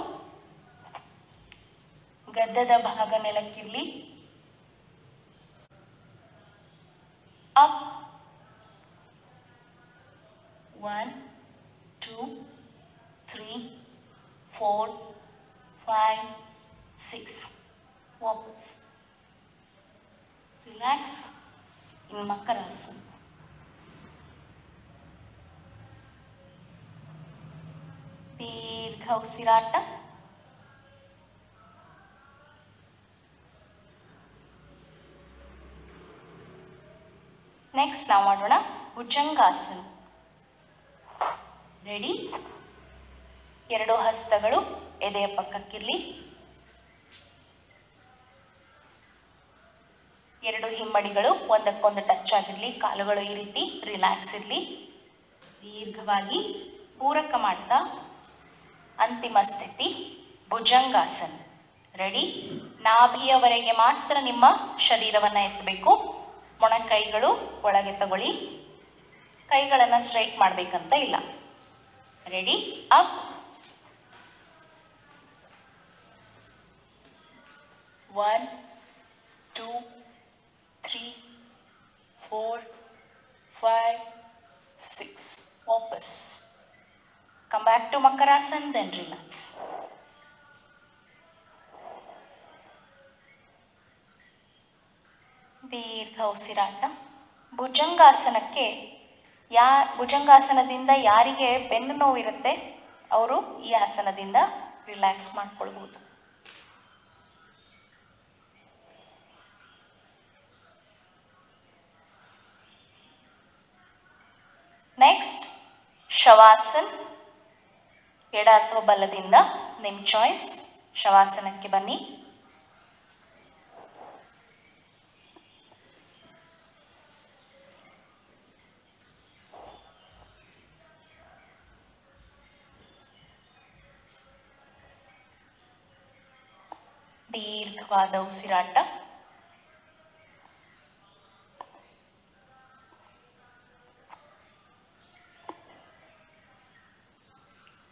ಗದ್ದದ ಭಾಗ ನೆಲಕ್ಕಿರಲಿ. ಅಪ್ 1 2 3 4 5 6. ವಾಪಸ್ ರಿಲ್ಯಾಕ್ಸ್ ಇನ್ ಮಕರಾಸನ್. ದೀರ್ಘ ಉಸಿರಾಟ. ನೆಕ್ಸ್ಟ್ ನಾವು ಮಾಡೋಣ ಭುಜಂಗಾಸನ. ರೆಡಿ? ಎರಡು ಹಸ್ತಗಳು ಎದೆಯ ಪಕ್ಕಕ್ಕಿರಲಿ. ಎರಡು ಹಿಮ್ಮಡಿಗಳು ಒಂದಕ್ಕೊಂದು ಟಚ್ ಆಗಿರಲಿ. ಕಾಲುಗಳು ಈ ರೀತಿ ರಿಲ್ಯಾಕ್ಸ್ ಇರಲಿ. ದೀರ್ಘವಾಗಿ ಪೂರಕ ಮಾಡ್ತಾ ಅಂತಿಮ ಸ್ಥಿತಿ ಭುಜಂಗಾಸನ. ರೆಡಿ? ನಾಭಿಯವರೆಗೆ ಮಾತ್ರ ನಿಮ್ಮ ಶರೀರವನ್ನು ಎತ್ತಬೇಕು. ಮೊಣಕೈಗಳು ಒಳಗೆ ತಗೊಳ್ಳಿ. ಕೈಗಳನ್ನು ಸ್ಟ್ರೈಟ್ ಮಾಡಬೇಕಂತ ಇಲ್ಲ. ರೆಡಿ? ಅಪ್ 1 2 3 4 5 6. ವಾಪಸ್. Come back to Makarasana, then relax. ದೀರ್ಘ ಉಸಿರಾಟ. ಭುಜಂಗಾಸನದಿಂದ ಯಾರಿಗೆ ಬೆನ್ನು ನೋವಿರುತ್ತೆ ಅವರು ಈ ಆಸನದಿಂದ ರಿಲ್ಯಾಕ್ಸ್ ಮಾಡ್ಕೊಳ್ಬೋದು. ನೆಕ್ಸ್ಟ್ ಶವಾಸನ್. ಎಡ ಅಥವಾ ಬಲದಿಂದ ನಿಮ್ಮ ಚಾಯ್ಸ್. ಶವಾಸನಕ್ಕೆ ಬನ್ನಿ. ದೀರ್ಘವಾದ ಉಸಿರಾಟ.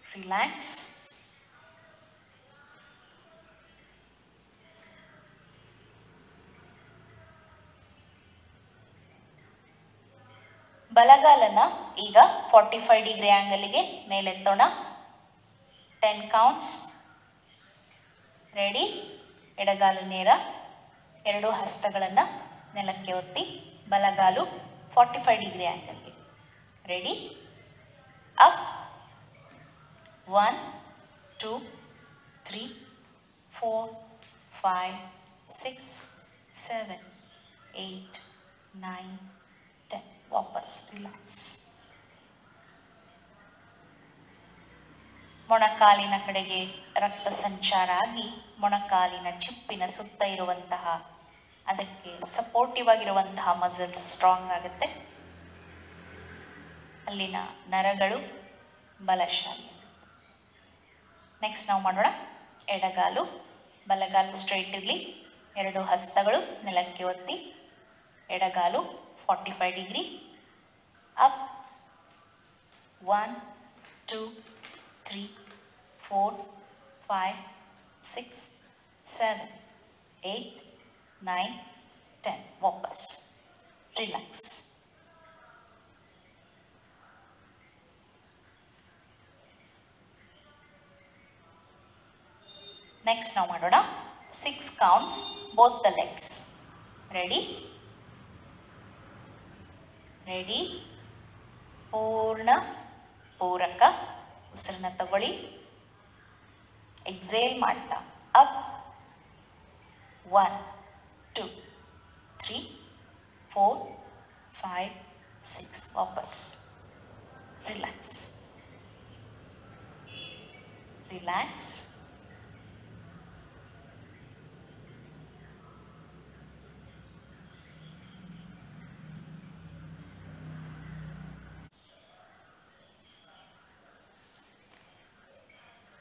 ರಿಲ್ಯಾಕ್ಸ್. ಬಲಗಾಲನ್ನ ಈಗ 45 ಡಿಗ್ರಿ ಆಂಗಲ್ಗೆ ಮೇಲೆತ್ತೋಣ. 10 ಕೌಂಟ್ಸ್. ರೆಡಿ? ಎಡಗಾಲು ನೇರ. ಎರಡು ಹಸ್ತಗಳನ್ನು ನೆಲಕ್ಕೆ ಒತ್ತಿ ಬಲಗಾಲು 45 ಡಿಗ್ರಿ ಆಂಗಲ್ಗೆ. ರೆಡಿ? ಅಪ್ 1 2 3 4 5 6 7 8 9 10. ವಾಪಸ್ ರಿಲ್ಯಾಕ್ಸ್. ಮೊಣಕಾಲಿನ ಕಡೆಗೆ ರಕ್ತ ಸಂಚಾರ ಆಗಿ ಮೊಣಕಾಲಿನ ಚಿಪ್ಪಿನ ಸುತ್ತ ಇರುವಂತಹ, ಅದಕ್ಕೆ ಸಪೋರ್ಟಿವ್ ಆಗಿರುವಂತಹ ಮಸಲ್ಸ್ ಸ್ಟ್ರಾಂಗ್ ಆಗುತ್ತೆ. ಅಲ್ಲಿನ ನರಗಳು ಬಲಶಾಲಿ. ನೆಕ್ಸ್ಟ್ ನಾವು ಮಾಡೋಣ ಎಡಗಾಲು. ಬಲಗಾಲು ಸ್ಟ್ರೈಟ್ ಇರಲಿ. ಎರಡು ಹಸ್ತಗಳು ನೆಲಕ್ಕೆ ಒತ್ತಿ ಎಡಗಾಲು 45 ಡಿಗ್ರಿ. ಅಪ್ 1 2 3 4 5 6 7 8 9 10. ವಾಪಸ್ ರಿಲ್ಯಾಕ್ಸ್. ನೆಕ್ಸ್ಟ್ ನಾವು ಮಾಡೋಣ 6 counts both the legs. Ready? Ready? ಪೂರ್ಣ ಪೂರಕ ಉಸಿರನ್ನ ತಗೊಳ್ಳಿ. ಎಕ್ಸೇಲ್ ಮಾಡ್ತಾ ಅಪ್ 1 2 4 5 6 ವಾಪಸ್ ರಿಲ್ಯಾಕ್ಸ್ ರಿಲ್ಯಾಕ್ಸ್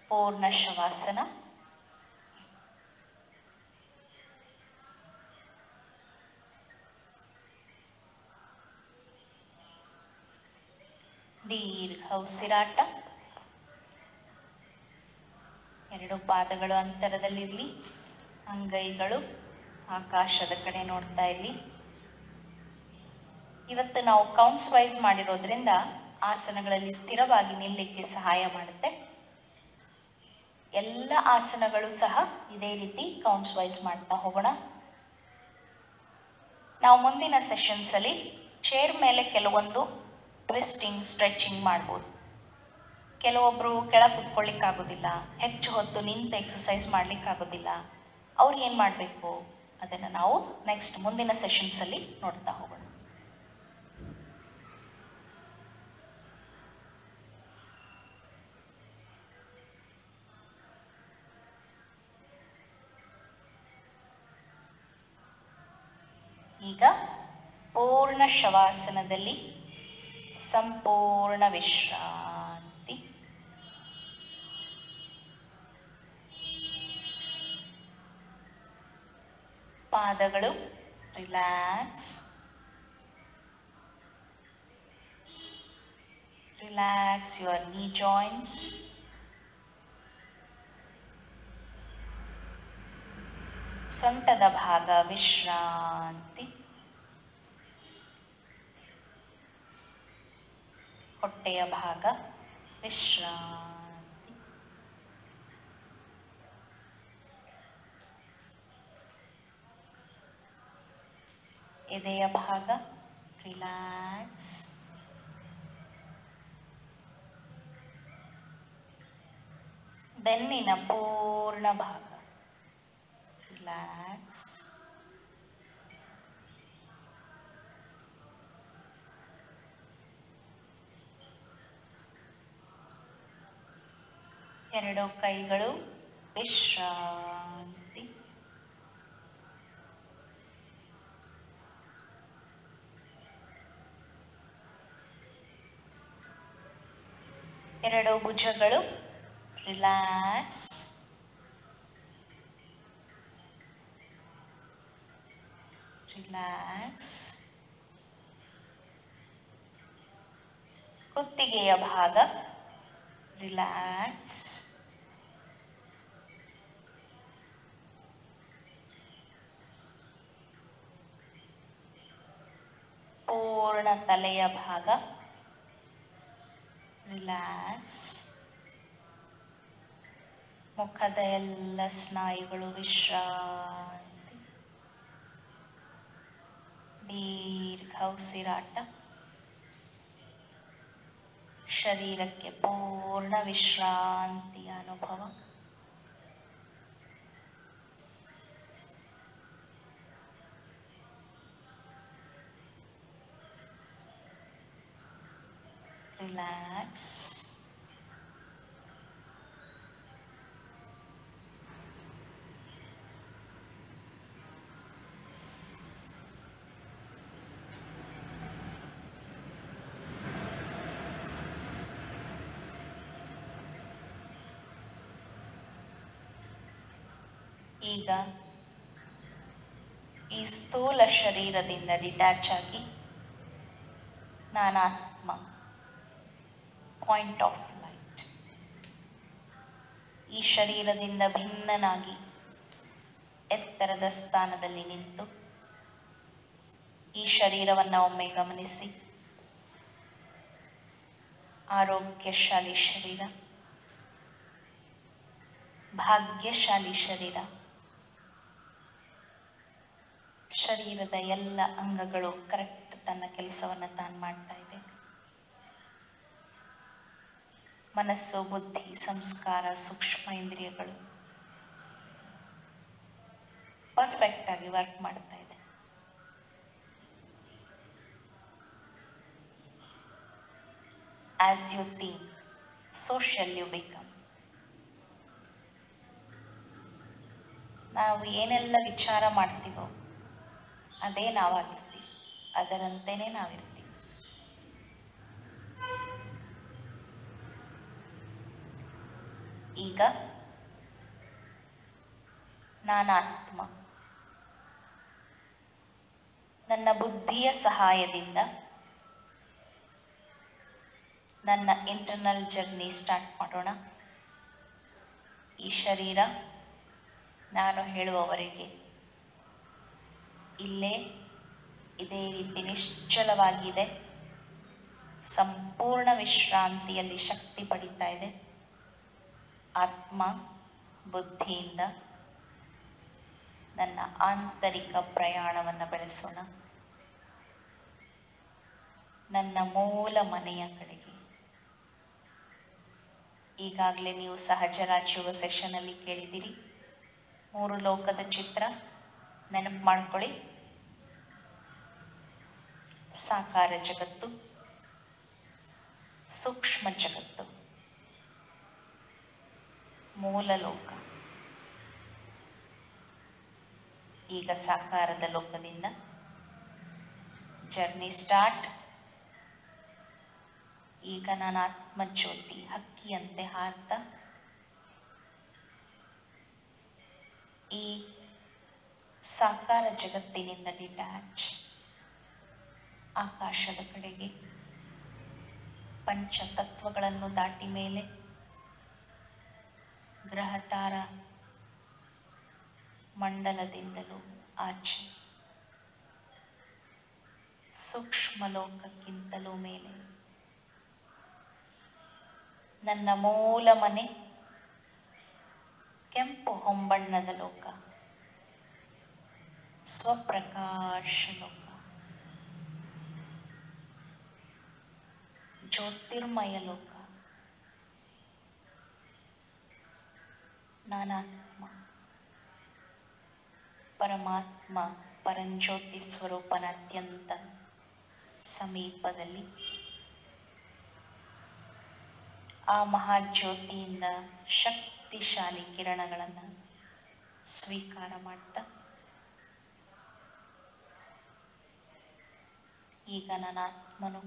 ಪೂರ್ಣ ಶವಾಸನ ದೀರ್ಘ ಉಸಿರಾಟ ಎರಡು ಪಾದಗಳು ಅಂತರದಲ್ಲಿರಲಿ ಅಂಗೈಗಳು ಆಕಾಶದ ಕಡೆ ನೋಡ್ತಾ ಇರಲಿ ಇವತ್ತು ನಾವು ಕೌಂಟ್ಸ್ ವೈಸ್ ಮಾಡಿರೋದ್ರಿಂದ ಆಸನಗಳಲ್ಲಿ ಸ್ಥಿರವಾಗಿ ನಿಲ್ಲಕ್ಕೆ ಸಹಾಯ ಮಾಡುತ್ತೆ ಎಲ್ಲ ಆಸನಗಳು ಸಹ ಇದೇ ರೀತಿ ಕೌಂಟ್ಸ್ ವೈಸ್ ಮಾಡ್ತಾ ಹೋಗೋಣ ನಾವು ಮುಂದಿನ ಸೆಷನ್ಸಲ್ಲಿ ಚೇರ್ ಮೇಲೆ ಕೆಲವೊಂದು ಟ್ವಿಸ್ಟಿಂಗ್ ಸ್ಟ್ರೆಚಿಂಗ್ ಮಾಡ್ಬೋದು ಕೆಲವೊಬ್ಬರು ಕೆಳಗೆ ಕುತ್ಕೊಳ್ಳಿಕ್ಕಾಗೋದಿಲ್ಲ ಹೆಚ್ಚು ಹೊತ್ತು ನಿಂತು ಎಕ್ಸಸೈಸ್ ಮಾಡಲಿಕ್ಕಾಗೋದಿಲ್ಲ ಅವ್ರು ಏನು ಮಾಡಬೇಕು ಅದನ್ನು ನಾವು ನೆಕ್ಸ್ಟ್ ಮುಂದಿನ ಸೆಷನ್ಸಲ್ಲಿ ನೋಡ್ತಾ ಹೋಗೋಣ ಈಗ ಪೂರ್ಣ ಶವಾಸನದಲ್ಲಿ ಸಂಪೂರ್ಣ ವಿಶ್ರಾಂತಿ ಪಾದಗಳು relax relax your knee joints ಸೊಂಟದ ಭಾಗ ವಿಶ್ರಾಂತಿ ಹೊಟ್ಟೆಯ ಭಾಗ ವಿಶ್ರಾಂತಿ ಎದೆಯ ಭಾಗ ರಿಲ್ಯಾಕ್ಸ್ ಬೆನ್ನಿನ ಪೂರ್ಣ ಭಾಗ ರಿಲ್ಯಾಕ್ಸ್ ಎರಡು ಕೈಗಳು ವಿಶ್ರಾಂತಿ ಎರಡು ಭುಜಗಳು ರಿಲ್ಯಾಕ್ಸ್ ರಿಲ್ಯಾಕ್ಸ್ ಕುತ್ತಿಗೆಯ ಭಾಗ ರಿಲ್ಯಾಕ್ಸ್ ಪೂರ್ಣ ತಲೆಯ ಭಾಗ ರಿಲ್ಯಾಕ್ಸ್ ಮುಖದ ಎಲ್ಲ ಸ್ನಾಯುಗಳು ವಿಶ್ರಾಂತಿ ದೀರ್ಘ ಉಸಿರಾಟ ಶರೀರಕ್ಕೆ ಪೂರ್ಣ ವಿಶ್ರಾಂತಿಯ ಅನುಭವ ರಿಲ್ಯಾಕ್ಸ್ ಈಗ ಈ ಸ್ಥೂಲ ಶರೀರದಿಂದ ಡಿಟ್ಯಾಚ್ ಆಗಿ ನಾನಾತ್ಮ ಪಾಯಿಂಟ್ ಆಫ್ ಲೈಟ್ ಈ ಶರೀರದಿಂದ ಭಿನ್ನನಾಗಿ ಎತ್ತರದ ಸ್ಥಾನದಲ್ಲಿ ನಿಂತು ಈ ಶರೀರವನ್ನು ಒಮ್ಮೆ ಗಮನಿಸಿ ಆರೋಗ್ಯಶಾಲಿ ಶರೀರ ಭಾಗ್ಯಶಾಲಿ ಶರೀರ ಶರೀರದ ಎಲ್ಲ ಅಂಗಗಳು ಕರೆಕ್ಟ್ ತನ್ನ ಕೆಲಸವನ್ನು ತಾನು ಮಾಡ್ತಾ ಇದೆ ಮನಸ್ಸು ಬುದ್ಧಿ ಸಂಸ್ಕಾರ ಸೂಕ್ಷ್ಮ ಇಂದ್ರಿಯಗಳು ಪರ್ಫೆಕ್ಟ್ ಆಗಿ ವರ್ಕ್ ಮಾಡ್ತಾ ಇದೆ as you think, so shall you become. ನಾವು ಏನೆಲ್ಲ ವಿಚಾರ ಮಾಡ್ತೀವೋ ಅದೇ ನಾವಾಗಿರ್ತೀವಿ, ಅದರಂತೆಯೇ ನಾವಿರ್ತೀವಿ. ಈಗ ನಾನಾತ್ಮ ನನ್ನ ಬುದ್ಧಿಯ ಸಹಾಯದಿಂದ ನನ್ನ ಇಂಟರ್ನಲ್ ಜರ್ನಿ ಸ್ಟಾರ್ಟ್ ಮಾಡೋಣ. ಈ ಶರೀರ ನಾನು ಹೇಳುವವರೆಗೆ ಇಲ್ಲೇ ಇದೇ ರೀತಿ ನಿಶ್ಚಲವಾಗಿದೆ, ಸಂಪೂರ್ಣ ವಿಶ್ರಾಂತಿಯಲ್ಲಿ ಶಕ್ತಿ ಪಡೀತಾ ಇದೆ. ಆತ್ಮ ಬುದ್ಧಿಯಿಂದ ನನ್ನ ಆಂತರಿಕ ಪ್ರಯಾಣವನ್ನು ಬೆಳೆಸೋಣ, ನನ್ನ ಮೂಲ ಮನೆಯ ಕಡೆಗೆ. ಈಗಾಗಲೇ ನೀವು ಸಹಜ ರಾಜಯೋಗ ಸೆಷನಲ್ಲಿ ಕೇಳಿದಿರಿ, 3 ಲೋಕದ ಚಿತ್ರ ನೆನಪು ಮಾಡ್ಕೊಳ್ಳಿ. ಸಾಕಾರ ಜಗತ್ತು, ಸೂಕ್ಷ್ಮ ಜಗತ್ತು, ಮೂಲ ಲೋಕ. ಈಗ ಸಾಕಾರದ ಲೋಕದಿಂದ ಜರ್ನಿ ಸ್ಟಾರ್ಟ್. ಈಗ ನಾನು ಆತ್ಮಜ್ಯೋತಿ ಹಕ್ಕಿಯಂತೆ ಹಾರ್ತಾ ಈ ಸಾಕಾರ ಜಗತ್ತಿನಿಂದ ಡಿಟ್ಯಾಚ್ ಆಕಾಶದ ಕಡೆಗೆ, ಪಂಚತತ್ವಗಳನ್ನು ದಾಟಿ ಮೇಲೆ ಗ್ರಹ ತಾರ ಮಂಡಲದಿಂದಲೂ ಆಚೆ, ಸೂಕ್ಷ್ಮ ಲೋಕಕ್ಕಿಂತಲೂ ಮೇಲೆ ನನ್ನ ಮೂಲ ಮನೆ ಕೆಂಪು ಹೊಂಬಣ್ಣದ ಲೋಕ, ಸ್ವಪ್ರಕಾಶ ಲೋಕ, ಜ್ಯೋತಿರ್ಮಯ ಲೋಕ. ನಾನಾತ್ಮ ಪರಮಾತ್ಮ ಪರಂಜ್ಯೋತಿ ಸ್ವರೂಪನ ಅತ್ಯಂತ ಸಮೀಪದಲ್ಲಿ ಆ ಮಹಾಜ್ಯೋತಿಯಿಂದ ಶಕ್ತಿಶಾಲಿ ಕಿರಣಗಳನ್ನು ಸ್ವೀಕಾರ ಮಾಡ್ತಾ ಈಗ ನನ್ನ ಆತ್ಮನು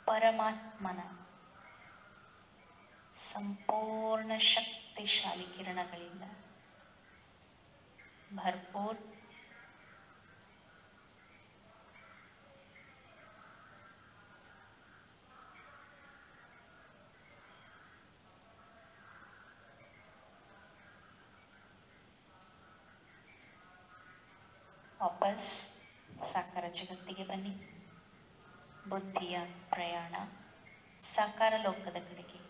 ಪರಮಾತ್ಮನ ಸಂಪೂರ್ಣ ಶಕ್ತಿಶಾಲಿ ಕಿರಣಗಳಿಂದ ಭರ್ಪೂರ್ ವಾಪಸ್ ಸಾಕಾರ ಜಗತ್ತಿಗೆ ಬನ್ನಿ. ಬುದ್ಧಿಯ ಪ್ರಯಾಣ ಸಾಕಾರ ಲೋಕದ ಕಡೆಗೆ,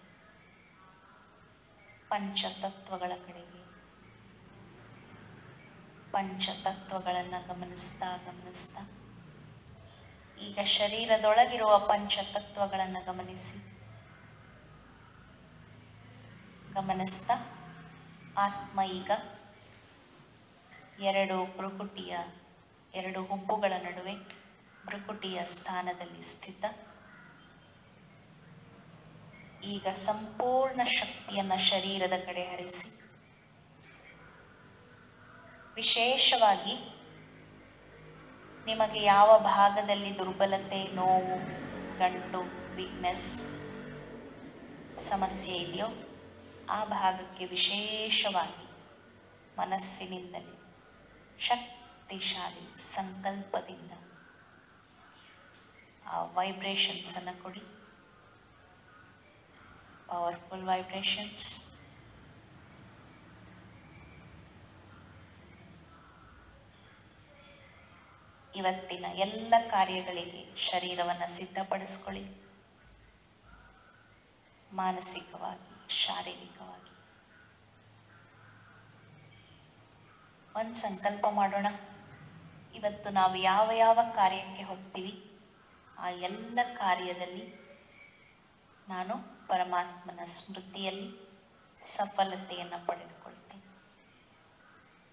ಪಂಚತತ್ವಗಳ ಕಡೆಗೆ. ಪಂಚತತ್ವಗಳನ್ನು ಗಮನಿಸ್ತಾ ಗಮನಿಸ್ತಾ ಈಗ ಶರೀರದೊಳಗಿರುವ ಪಂಚತತ್ವಗಳನ್ನು ಗಮನಿಸ್ತಾ ಆತ್ಮ ಈಗ 2 ಭ್ರುಕುಟಿಯ 2 ಹುಬ್ಬುಗಳ ನಡುವೆ ಭ್ರುಕುಟಿಯ ಸ್ಥಾನದಲ್ಲಿ ಸ್ಥಿತ. ಈಗ ಸಂಪೂರ್ಣ ಶಕ್ತಿಯನ್ನು ಶರೀರದ ಕಡೆ ಹರಿಸಿ, ವಿಶೇಷವಾಗಿ ನಿಮಗೆ ಯಾವ ಭಾಗದಲ್ಲಿ ದುರ್ಬಲತೆ, ನೋವು, ಗಂಟು, ವೀಕ್ನೆಸ್ ಸಮಸ್ಯೆ ಇದೆಯೋ ಆ ಭಾಗಕ್ಕೆ ವಿಶೇಷವಾಗಿ ಮನಸ್ಸಿನಿಂದಲೇ ಶಕ್ತಿಶಾಲಿ ಸಂಕಲ್ಪದಿಂದ ಆ ವೈಬ್ರೇಷನ್ಸನ್ನು ಕೊಡಿ. Powerful vibrations. ಇವತ್ತಿನ ಎಲ್ಲ ಕಾರ್ಯಗಳಿಗೆ ಶರೀರವನ್ನು ಸಿದ್ಧಪಡಿಸ್ಕೊಳ್ಳಿ, ಮಾನಸಿಕವಾಗಿ, ಶಾರೀರಿಕವಾಗಿ. ಒಂದು ಸಂಕಲ್ಪ ಮಾಡೋಣ. ಇವತ್ತು ನಾವು ಯಾವ ಯಾವ ಕಾರ್ಯಕ್ಕೆ ಹೋಗ್ತೀವಿ ಆ ಎಲ್ಲ ಕಾರ್ಯದಲ್ಲಿ ನಾನು ಪರಮಾತ್ಮನ ಸ್ಮೃತಿಯಲ್ಲಿ ಸಫಲತೆಯನ್ನು ಪಡೆದುಕೊಳ್ತೀನಿ.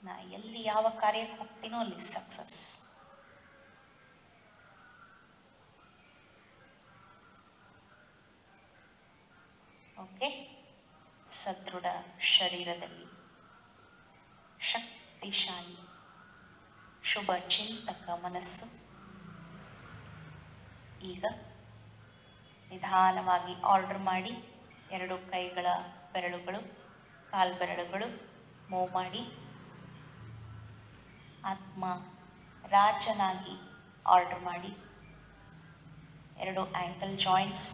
ನಾ ಎಲ್ಲಿ ಯಾವ ಕಾರ್ಯಕ್ಕೆ ಹೋಗ್ತೀನೋ ಅಲ್ಲಿ ಸಕ್ಸಸ್. ಸದೃಢ ಶರೀರದಲ್ಲಿ ಶಕ್ತಿಶಾಲಿ ಶುಭ ಚಿಂತಕ ಮನಸ್ಸು ಈಗ ನಿಧಾನವಾಗಿ ಆರ್ಡರ್ ಮಾಡಿ ಎರಡು ಕೈಗಳ ಬೆರಳುಗಳು ಕಾಲ್ಬೆರಳುಗಳು ಮೂವ್ ಮಾಡಿ ಆತ್ಮ ರಾಜನಾಗಿ ಆರ್ಡರ್ ಮಾಡಿ ಎರಡು ankle joints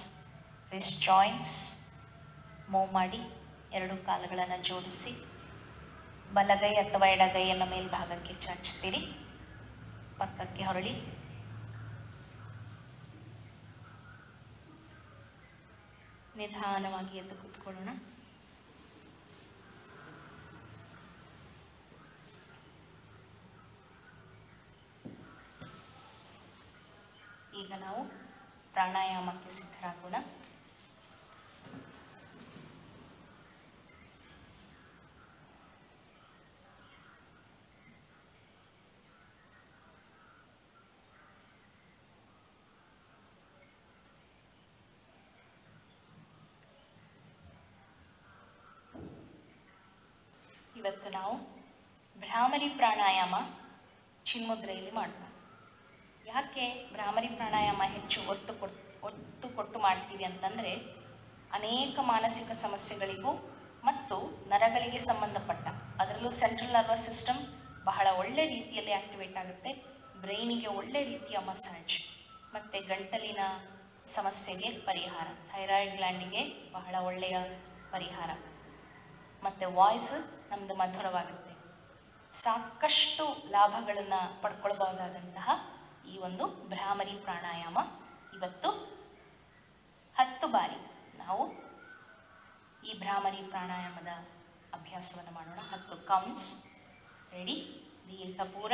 wrist joints move ಮಾಡಿ ಎರಡು ಕಾಲುಗಳನ್ನು ಜೋಡಿಸಿ ಬಲಗೈ ಅಥವಾ ಎಡಗೈಯನ್ನು ಮೇಲ್ಭಾಗಕ್ಕೆ ಚಾಚ್ತೀರಿ ಪಕ್ಕಕ್ಕೆ ಹೊರಳಿ ನಿಧಾನವಾಗಿ ಎದ್ದು ಕೂತ್ಕೊಳ್ಳೋಣ. ಈಗ ನಾವು ಪ್ರಾಣಾಯಾಮಕ್ಕೆ ಸಿದ್ಧರಾಗೋಣ. ಇವತ್ತು ನಾವು ಭ್ರಾಮರಿ ಪ್ರಾಣಾಯಾಮ ಚಿನ್ಮುದ್ರೆಯಲ್ಲಿ ಮಾಡೋಣ. ಯಾಕೆ ಭ್ರಾಮರಿ ಪ್ರಾಣಾಯಾಮ ಹೆಚ್ಚು ಒತ್ತು ಕೊಟ್ಟು ಮಾಡ್ತೀವಿ ಅಂತಂದರೆ ಅನೇಕ ಮಾನಸಿಕ ಸಮಸ್ಯೆಗಳಿಗೂ ಮತ್ತು ನರಗಳಿಗೆ ಸಂಬಂಧಪಟ್ಟ ಅದರಲ್ಲೂ ಸೆಂಟ್ರಲ್ ನರ್ವಸ್ ಸಿಸ್ಟಮ್ ಬಹಳ ಒಳ್ಳೆ ರೀತಿಯಲ್ಲಿ ಆ್ಯಕ್ಟಿವೇಟ್ ಆಗುತ್ತೆ. ಬ್ರೈನಿಗೆ ಒಳ್ಳೆ ರೀತಿಯ ಮಸಾಜ್ ಮತ್ತು ಗಂಟಲಿನ ಸಮಸ್ಯೆಗೆ ಪರಿಹಾರ, ಥೈರಾಯ್ಡ್ ಗ್ಲ್ಯಾಂಡಿಗೆ ಬಹಳ ಒಳ್ಳೆಯ ಪರಿಹಾರ ಮತ್ತು ವಾಯ್ಸ್ ನಮ್ಮದು ಮಧುರವಾಗುತ್ತೆ. ಸಾಕಷ್ಟು ಲಾಭಗಳನ್ನು ಪಡ್ಕೊಳ್ಬಹುದಾದಂತಹ ಈ ಒಂದು ಭ್ರಾಮರಿ ಪ್ರಾಣಾಯಾಮ ಇವತ್ತು 10 ಬಾರಿ ನಾವು ಈ ಭ್ರಾಮರಿ ಪ್ರಾಣಾಯಾಮದ ಅಭ್ಯಾಸವನ್ನು ಮಾಡೋಣ. 10 ಕೌಂಟ್ಸ್. ರೆಡಿ? ದೀರ್ಘಪೂರ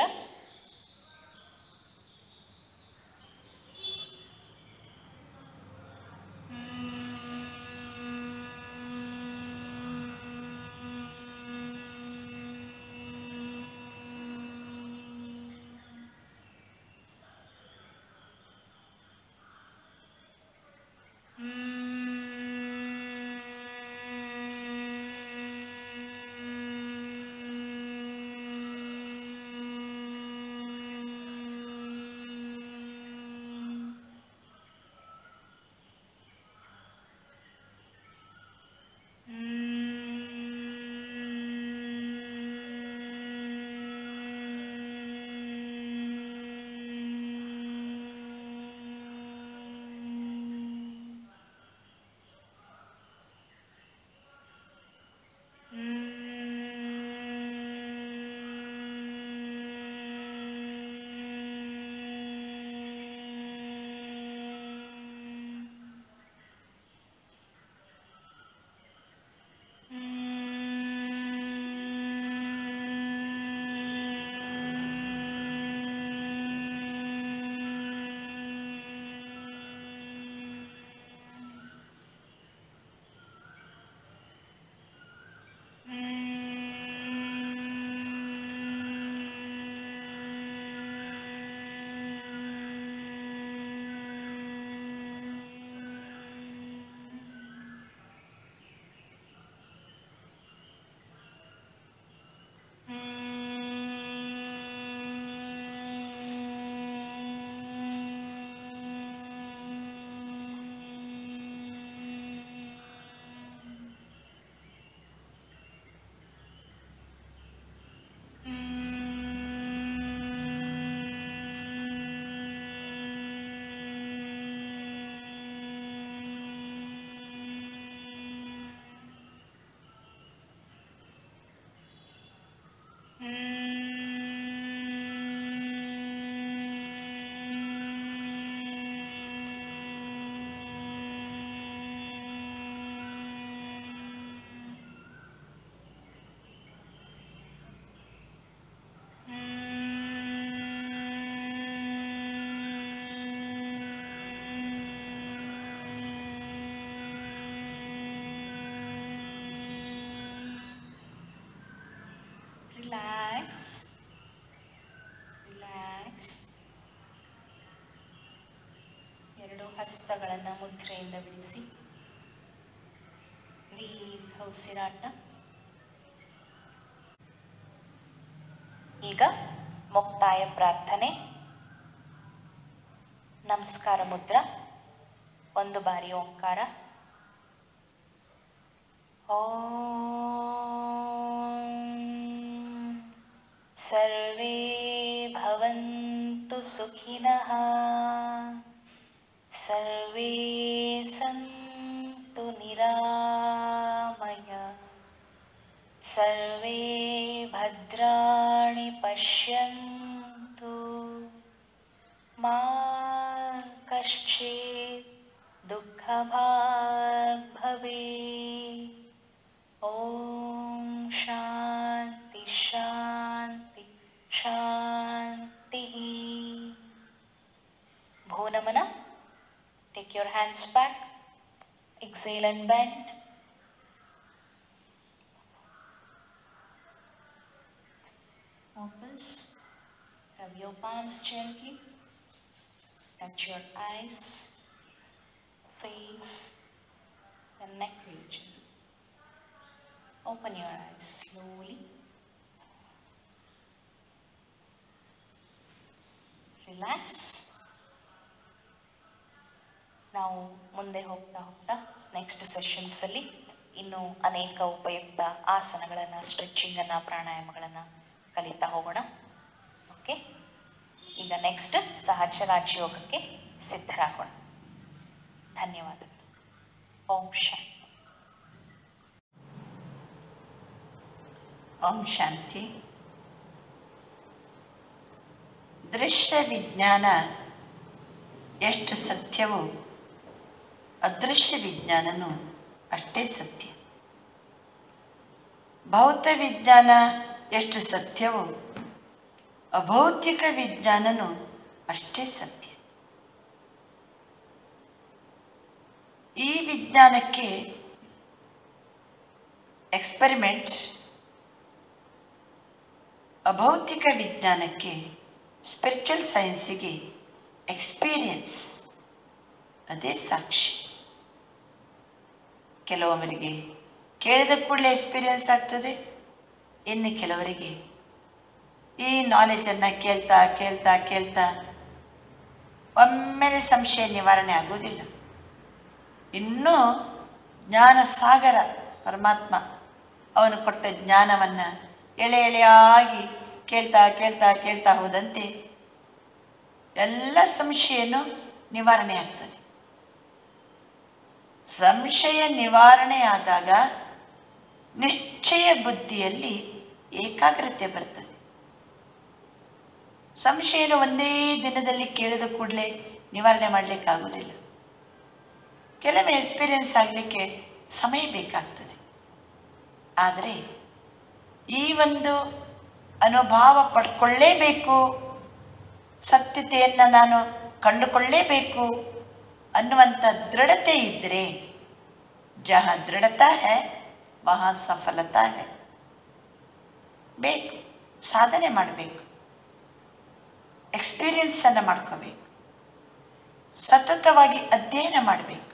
ರಿಲ್ಯಾಕ್ಸ್. ಎರಡು ಹಸ್ತಗಳನ್ನು ಮುದ್ರೆಯಿಂದ ಬಿಡಿಸಿ ದೀರ್ಘ ಉಸಿರಾಟ. ಈಗ ಮುಕ್ತಾಯ ಪ್ರಾರ್ಥನೆ. ನಮಸ್ಕಾರ ಮುದ್ರಾ. ಒಂದು ಬಾರಿ ಓಂಕಾರ. ಓಂ ಸರ್ವೇ ಭವಂತು ಸುಖಿನಃ, ಸರ್ವೇ ಸಂತು ನಿರಾಮಯ, ಸರ್ವೇ ಭದ್ರಾಣಿ ಪಶ್ಯಂತು, ಮಾ ಕಶ್ಚಿತ್ ದುಃಖಭಾಗ್ ಭವೇತ್. ಓಂ ಶಾಂತಿ ಶಾಂತಿ ಶಾಂತಿ. ಭೂನಮನ. Take your hands back. Exhale and bend. Opus. Rub your palms gently. Touch your eyes, face, and neck region. Open your eyes slowly. Relax. ನಾವು ಮುಂದೆ ಹೋಗ್ತಾ ಹೋಗ್ತಾ ನೆಕ್ಸ್ಟ್ ಸೆಷನ್ಸಲ್ಲಿ ಇನ್ನೂ ಅನೇಕ ಉಪಯುಕ್ತ ಆಸನಗಳನ್ನು, ಸ್ಟ್ರೆಚಿಂಗನ್ನು, ಪ್ರಾಣಾಯಾಮಗಳನ್ನು ಕಲಿತಾ ಹೋಗೋಣ. ಓಕೆ, ಈಗ ನೆಕ್ಸ್ಟ್ ಸಹಜ ರಾಜಯೋಗಕ್ಕೆ ಸಿದ್ಧರಾಗೋಣ. ಧನ್ಯವಾದಗಳು. ಓಂ ಶಾಂತಿ. ಓಂ ಶಾಂತಿ. ದೃಶ್ಯ ವಿಜ್ಞಾನ ಎಷ್ಟು ಸತ್ಯವೋ ಅದೃಶ್ಯ ವಿಜ್ಞಾನನೂ ಅಷ್ಟೇ ಸತ್ಯ. ಭೌತ ವಿಜ್ಞಾನ ಎಷ್ಟು ಸತ್ಯವೋ ಅಭೌತಿಕ ವಿಜ್ಞಾನನೂ ಅಷ್ಟೇ ಸತ್ಯ. ಈ ವಿಜ್ಞಾನಕ್ಕೆ ಎಕ್ಸ್ಪೆರಿಮೆಂಟ್, ಅಭೌತಿಕ ವಿಜ್ಞಾನಕ್ಕೆ, ಸ್ಪಿರಿಚುವಲ್ ಸೈನ್ಸಿಗೆ ಎಕ್ಸ್ಪೀರಿಯನ್ಸ್, ಅದೇ ಸಾಕ್ಷಿ. ಕೆಲವೊಬ್ಬರಿಗೆ ಕೇಳಿದ ಕೂಡಲೇ ಎಕ್ಸ್ಪೀರಿಯನ್ಸ್ ಆಗ್ತದೆ, ಇನ್ನು ಕೆಲವರಿಗೆ ಈ ನಾಲೆಜನ್ನು ಕೇಳ್ತಾ ಕೇಳ್ತಾ ಕೇಳ್ತಾ ಒಮ್ಮೆಲೆ ಸಂಶಯ ನಿವಾರಣೆ ಆಗೋದಿಲ್ಲ. ಇನ್ನೂ ಜ್ಞಾನ ಸಾಗರ ಪರಮಾತ್ಮ ಅವನು ಕೊಟ್ಟ ಜ್ಞಾನವನ್ನು ಎಳೆ ಎಳೆಯಾಗಿ ಕೇಳ್ತಾ ಕೇಳ್ತಾ ಕೇಳ್ತಾ ಹೋದಂತೆ ಎಲ್ಲ ಸಂಶಯನೂ ನಿವಾರಣೆ ಆಗ್ತದೆ. ಸಂಶಯ ನಿವಾರಣೆ ಆದಾಗ ನಿಶ್ಚಯ ಬುದ್ಧಿಯಲ್ಲಿ ಏಕಾಗ್ರತೆ ಬರ್ತದೆ. ಸಂಶಯನ ಒಂದೇ ದಿನದಲ್ಲಿ ಕೇಳಿದ ಕೂಡಲೇ ನಿವಾರಣೆ ಮಾಡಲಿಕ್ಕಾಗೋದಿಲ್ಲ. ಕೆಲವೊಮ್ಮೆ ಎಕ್ಸ್ಪೀರಿಯನ್ಸ್ ಆಗಲಿಕ್ಕೆ ಸಮಯ ಬೇಕಾಗ್ತದೆ. ಆದರೆ ಈ ಒಂದು ಅನುಭವ ಪಡ್ಕೊಳ್ಳೇಬೇಕು, ಸತ್ಯತೆಯನ್ನು ನಾನು ಕಂಡುಕೊಳ್ಳೇಬೇಕು ಅನ್ನುವಂಥ ದೃಢತೆ ಇದ್ದರೆ, ಜहाँ ದೃಢತಾ ಹೈ ವहाँ ಸಫಲತಾ ಹೈ. ಬೇಕು, ಸಾಧನೆ ಮಾಡಬೇಕು, ಎಕ್ಸ್ಪೀರಿಯನ್ಸನ್ನು ಮಾಡ್ಕೋಬೇಕು, ಸತತವಾಗಿ ಅಧ್ಯಯನ ಮಾಡಬೇಕು.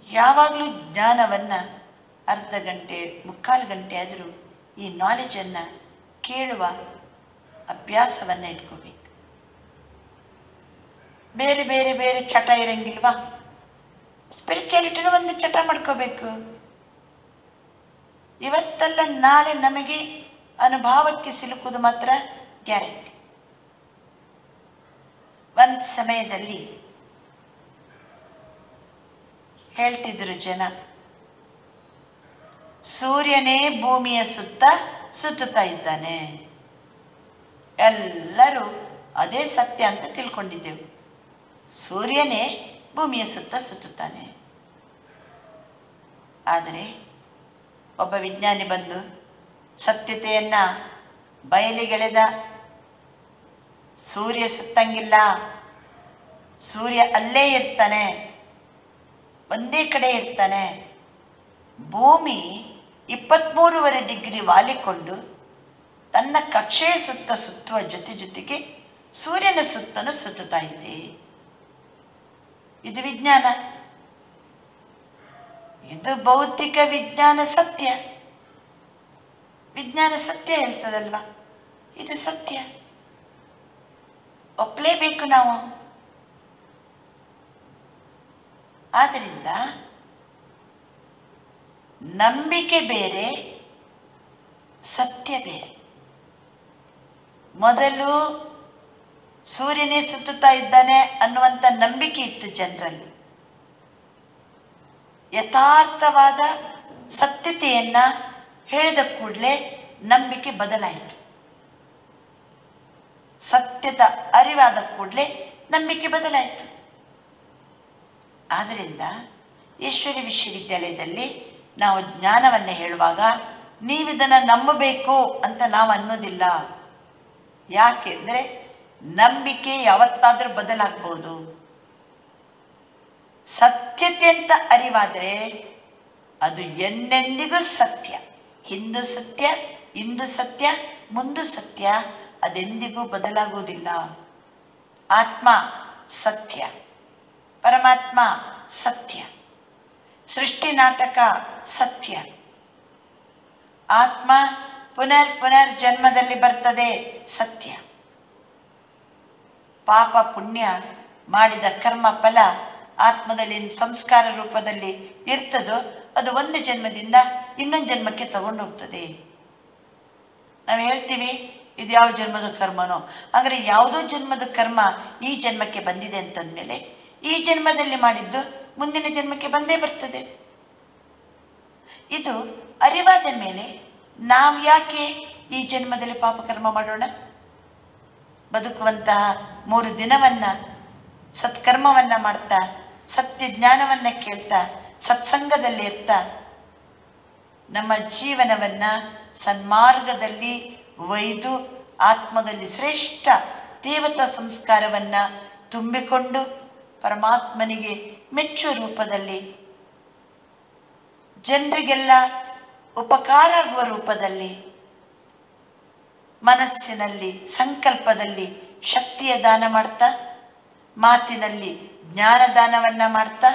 ಯಾವಾಗಲೂ ಜ್ಞಾನವನ್ನು ಅರ್ಧ ಗಂಟೆ, ಮುಕ್ಕಾಲು ಗಂಟೆ ಆದರೂ ಈ ನಾಲೆಜನ್ನು ಕೇಳುವ ಅಭ್ಯಾಸವನ್ನು ಇಟ್ಕೋಬೇಕು. ಬೇರೆ ಬೇರೆ ಬೇರೆ ಚಟ ಇರಂಗಿಲ್ವಾ? ಸ್ಪಿರಿಚುಯಾಲಿಟಿನೂ ಒಂದು ಚಟ ಮಾಡ್ಕೋಬೇಕು. ಇವತ್ತಲ್ಲ ನಾಳೆ ನಮಗೆ ಅನುಭವಕ್ಕೆ ಸಿಲುಕುವುದು ಮಾತ್ರ ಗ್ಯಾರಂಟಿ. ಒಂದು ಸಮಯದಲ್ಲಿ ಹೇಳ್ತಿದ್ರು ಜನ, ಸೂರ್ಯನೇ ಭೂಮಿಯ ಸುತ್ತ ಸುತ್ತುತ್ತಾ ಇದ್ದಾನೆ. ಎಲ್ಲರೂ ಅದೇ ಸತ್ಯ ಅಂತ ತಿಳ್ಕೊಂಡಿದ್ದೆವು. ಸೂರ್ಯನೇ ಭೂಮಿಯ ಸುತ್ತ ಸುತ್ತುತ್ತಾನೆ. ಆದರೆ ಒಬ್ಬ ವಿಜ್ಞಾನಿ ಬಂದು ಸತ್ಯತೆಯನ್ನು ಬಯಲಿಗೆಳೆದ. ಸೂರ್ಯ ಸುತ್ತಂಗಿಲ್ಲ, ಸೂರ್ಯ ಅಲ್ಲೇ ಇರ್ತಾನೆ, ಒಂದೇ ಕಡೆ ಇರ್ತಾನೆ. ಭೂಮಿ 23.5 ಡಿಗ್ರಿ ವಾಲಿಕೊಂಡು ತನ್ನ ಕಕ್ಷೆಯ ಸುತ್ತ ಸುತ್ತುವ ಜೊತೆಗೆ ಸೂರ್ಯನ ಸುತ್ತಲೂ ಸುತ್ತುತ್ತಾ ಇದೆ. ಇದು ವಿಜ್ಞಾನ. ಇದು ಭೌತಿಕ ವಿಜ್ಞಾನ ಸತ್ಯ. ವಿಜ್ಞಾನ ಸತ್ಯ ಹೇಳ್ತದಲ್ವ, ಇದು ಸತ್ಯ, ಒಪ್ಪಲೇಬೇಕು ನಾವು. ಆದ್ದರಿಂದ ನಂಬಿಕೆ ಬೇರೆ, ಸತ್ಯ ಬೇರೆ. ಮೊದಲು ಸೂರ್ಯನೇ ಸುತ್ತುತ್ತಾ ಇದ್ದಾನೆ ಅನ್ನುವಂಥ ನಂಬಿಕೆ ಇತ್ತು ಜನರಲ್ಲಿ. ಯಥಾರ್ಥವಾದ ಸತ್ಯತೆಯನ್ನು ಹೇಳಿದ ಕೂಡಲೇ ನಂಬಿಕೆ ಬದಲಾಯಿತು. ಸತ್ಯದ ಅರಿವಾದ ಕೂಡಲೇ ನಂಬಿಕೆ ಬದಲಾಯಿತು. ಆದ್ದರಿಂದ ಈಶ್ವರಿ ವಿಶ್ವವಿದ್ಯಾಲಯದಲ್ಲಿ ನಾವು ಜ್ಞಾನವನ್ನು ಹೇಳುವಾಗ ನೀವಿದನ್ನು ನಂಬಬೇಕು ಅಂತ ನಾವು ಅನ್ನೋದಿಲ್ಲ. ಯಾಕೆಂದರೆ ನಂಬಿಕೆ ಯಾವತ್ತಾದರೂ ಬದಲಾಗ್ಬೋದು. ಸತ್ಯತೆ ಅಂತ ಅರಿವಾದರೆ ಅದು ಎಂದೆಂದಿಗೂ ಸತ್ಯ. ಹಿಂದೂ ಸತ್ಯ, ಇಂದು ಸತ್ಯ, ಮುಂದು ಸತ್ಯ, ಅದೆಂದಿಗೂ ಬದಲಾಗುವುದಿಲ್ಲ. ಆತ್ಮ ಸತ್ಯ, ಪರಮಾತ್ಮ ಸತ್ಯ, ಸೃಷ್ಟಿ ನಾಟಕ ಸತ್ಯ. ಆತ್ಮ ಪುನರ್ ಜನ್ಮದಲ್ಲಿ ಬರ್ತದೆ ಸತ್ಯ. ಪಾಪ ಪುಣ್ಯ ಮಾಡಿದ ಕರ್ಮ ಫಲ ಆತ್ಮದಲ್ಲಿ ಸಂಸ್ಕಾರ ರೂಪದಲ್ಲಿ ಇರ್ತದೋ ಅದು ಒಂದು ಜನ್ಮದಿಂದ ಇನ್ನೊಂದು ಜನ್ಮಕ್ಕೆ ತಗೊಂಡು ಹೋಗ್ತದೆ. ನಾವು ಹೇಳ್ತೀವಿ ಇದು ಯಾವ ಜನ್ಮದ ಕರ್ಮನೋ, ಅಂದರೆ ಯಾವುದೋ ಜನ್ಮದ ಕರ್ಮ ಈ ಜನ್ಮಕ್ಕೆ ಬಂದಿದೆ ಅಂತಂದಮೇಲೆ ಈ ಜನ್ಮದಲ್ಲಿ ಮಾಡಿದ್ದು ಮುಂದಿನ ಜನ್ಮಕ್ಕೆ ಬಂದೇ ಬರ್ತದೆ. ಇದು ಅರಿವಾದ ಮೇಲೆ ನಾವು ಯಾಕೆ ಈ ಜನ್ಮದಲ್ಲಿ ಪಾಪಕರ್ಮ ಮಾಡೋಣ? ಬದುಕುವಂತಹ 3 ದಿನವನ್ನು ಸತ್ಕರ್ಮವನ್ನು ಮಾಡ್ತಾ, ಸತ್ಯ ಜ್ಞಾನವನ್ನು ಕೇಳ್ತಾ, ಸತ್ಸಂಗದಲ್ಲಿ ಇರ್ತಾ ನಮ್ಮ ಜೀವನವನ್ನು ಸನ್ಮಾರ್ಗದಲ್ಲಿ ಒಯ್ದು ಆತ್ಮದಲ್ಲಿ ಶ್ರೇಷ್ಠ ದೇವತಾ ಸಂಸ್ಕಾರವನ್ನು ತುಂಬಿಕೊಂಡು ಪರಮಾತ್ಮನಿಗೆ ಮೆಚ್ಚುವ ರೂಪದಲ್ಲಿ, ಜನರಿಗೆಲ್ಲ ಉಪಕಾರ ಆಗುವ ರೂಪದಲ್ಲಿ, ಮನಸ್ಸಿನಲ್ಲಿ ಸಂಕಲ್ಪದಲ್ಲಿ ಶಕ್ತಿಯ ದಾನ ಮಾಡ್ತಾ, ಮಾತಿನಲ್ಲಿ ಜ್ಞಾನದಾನವನ್ನು ಮಾಡ್ತಾ,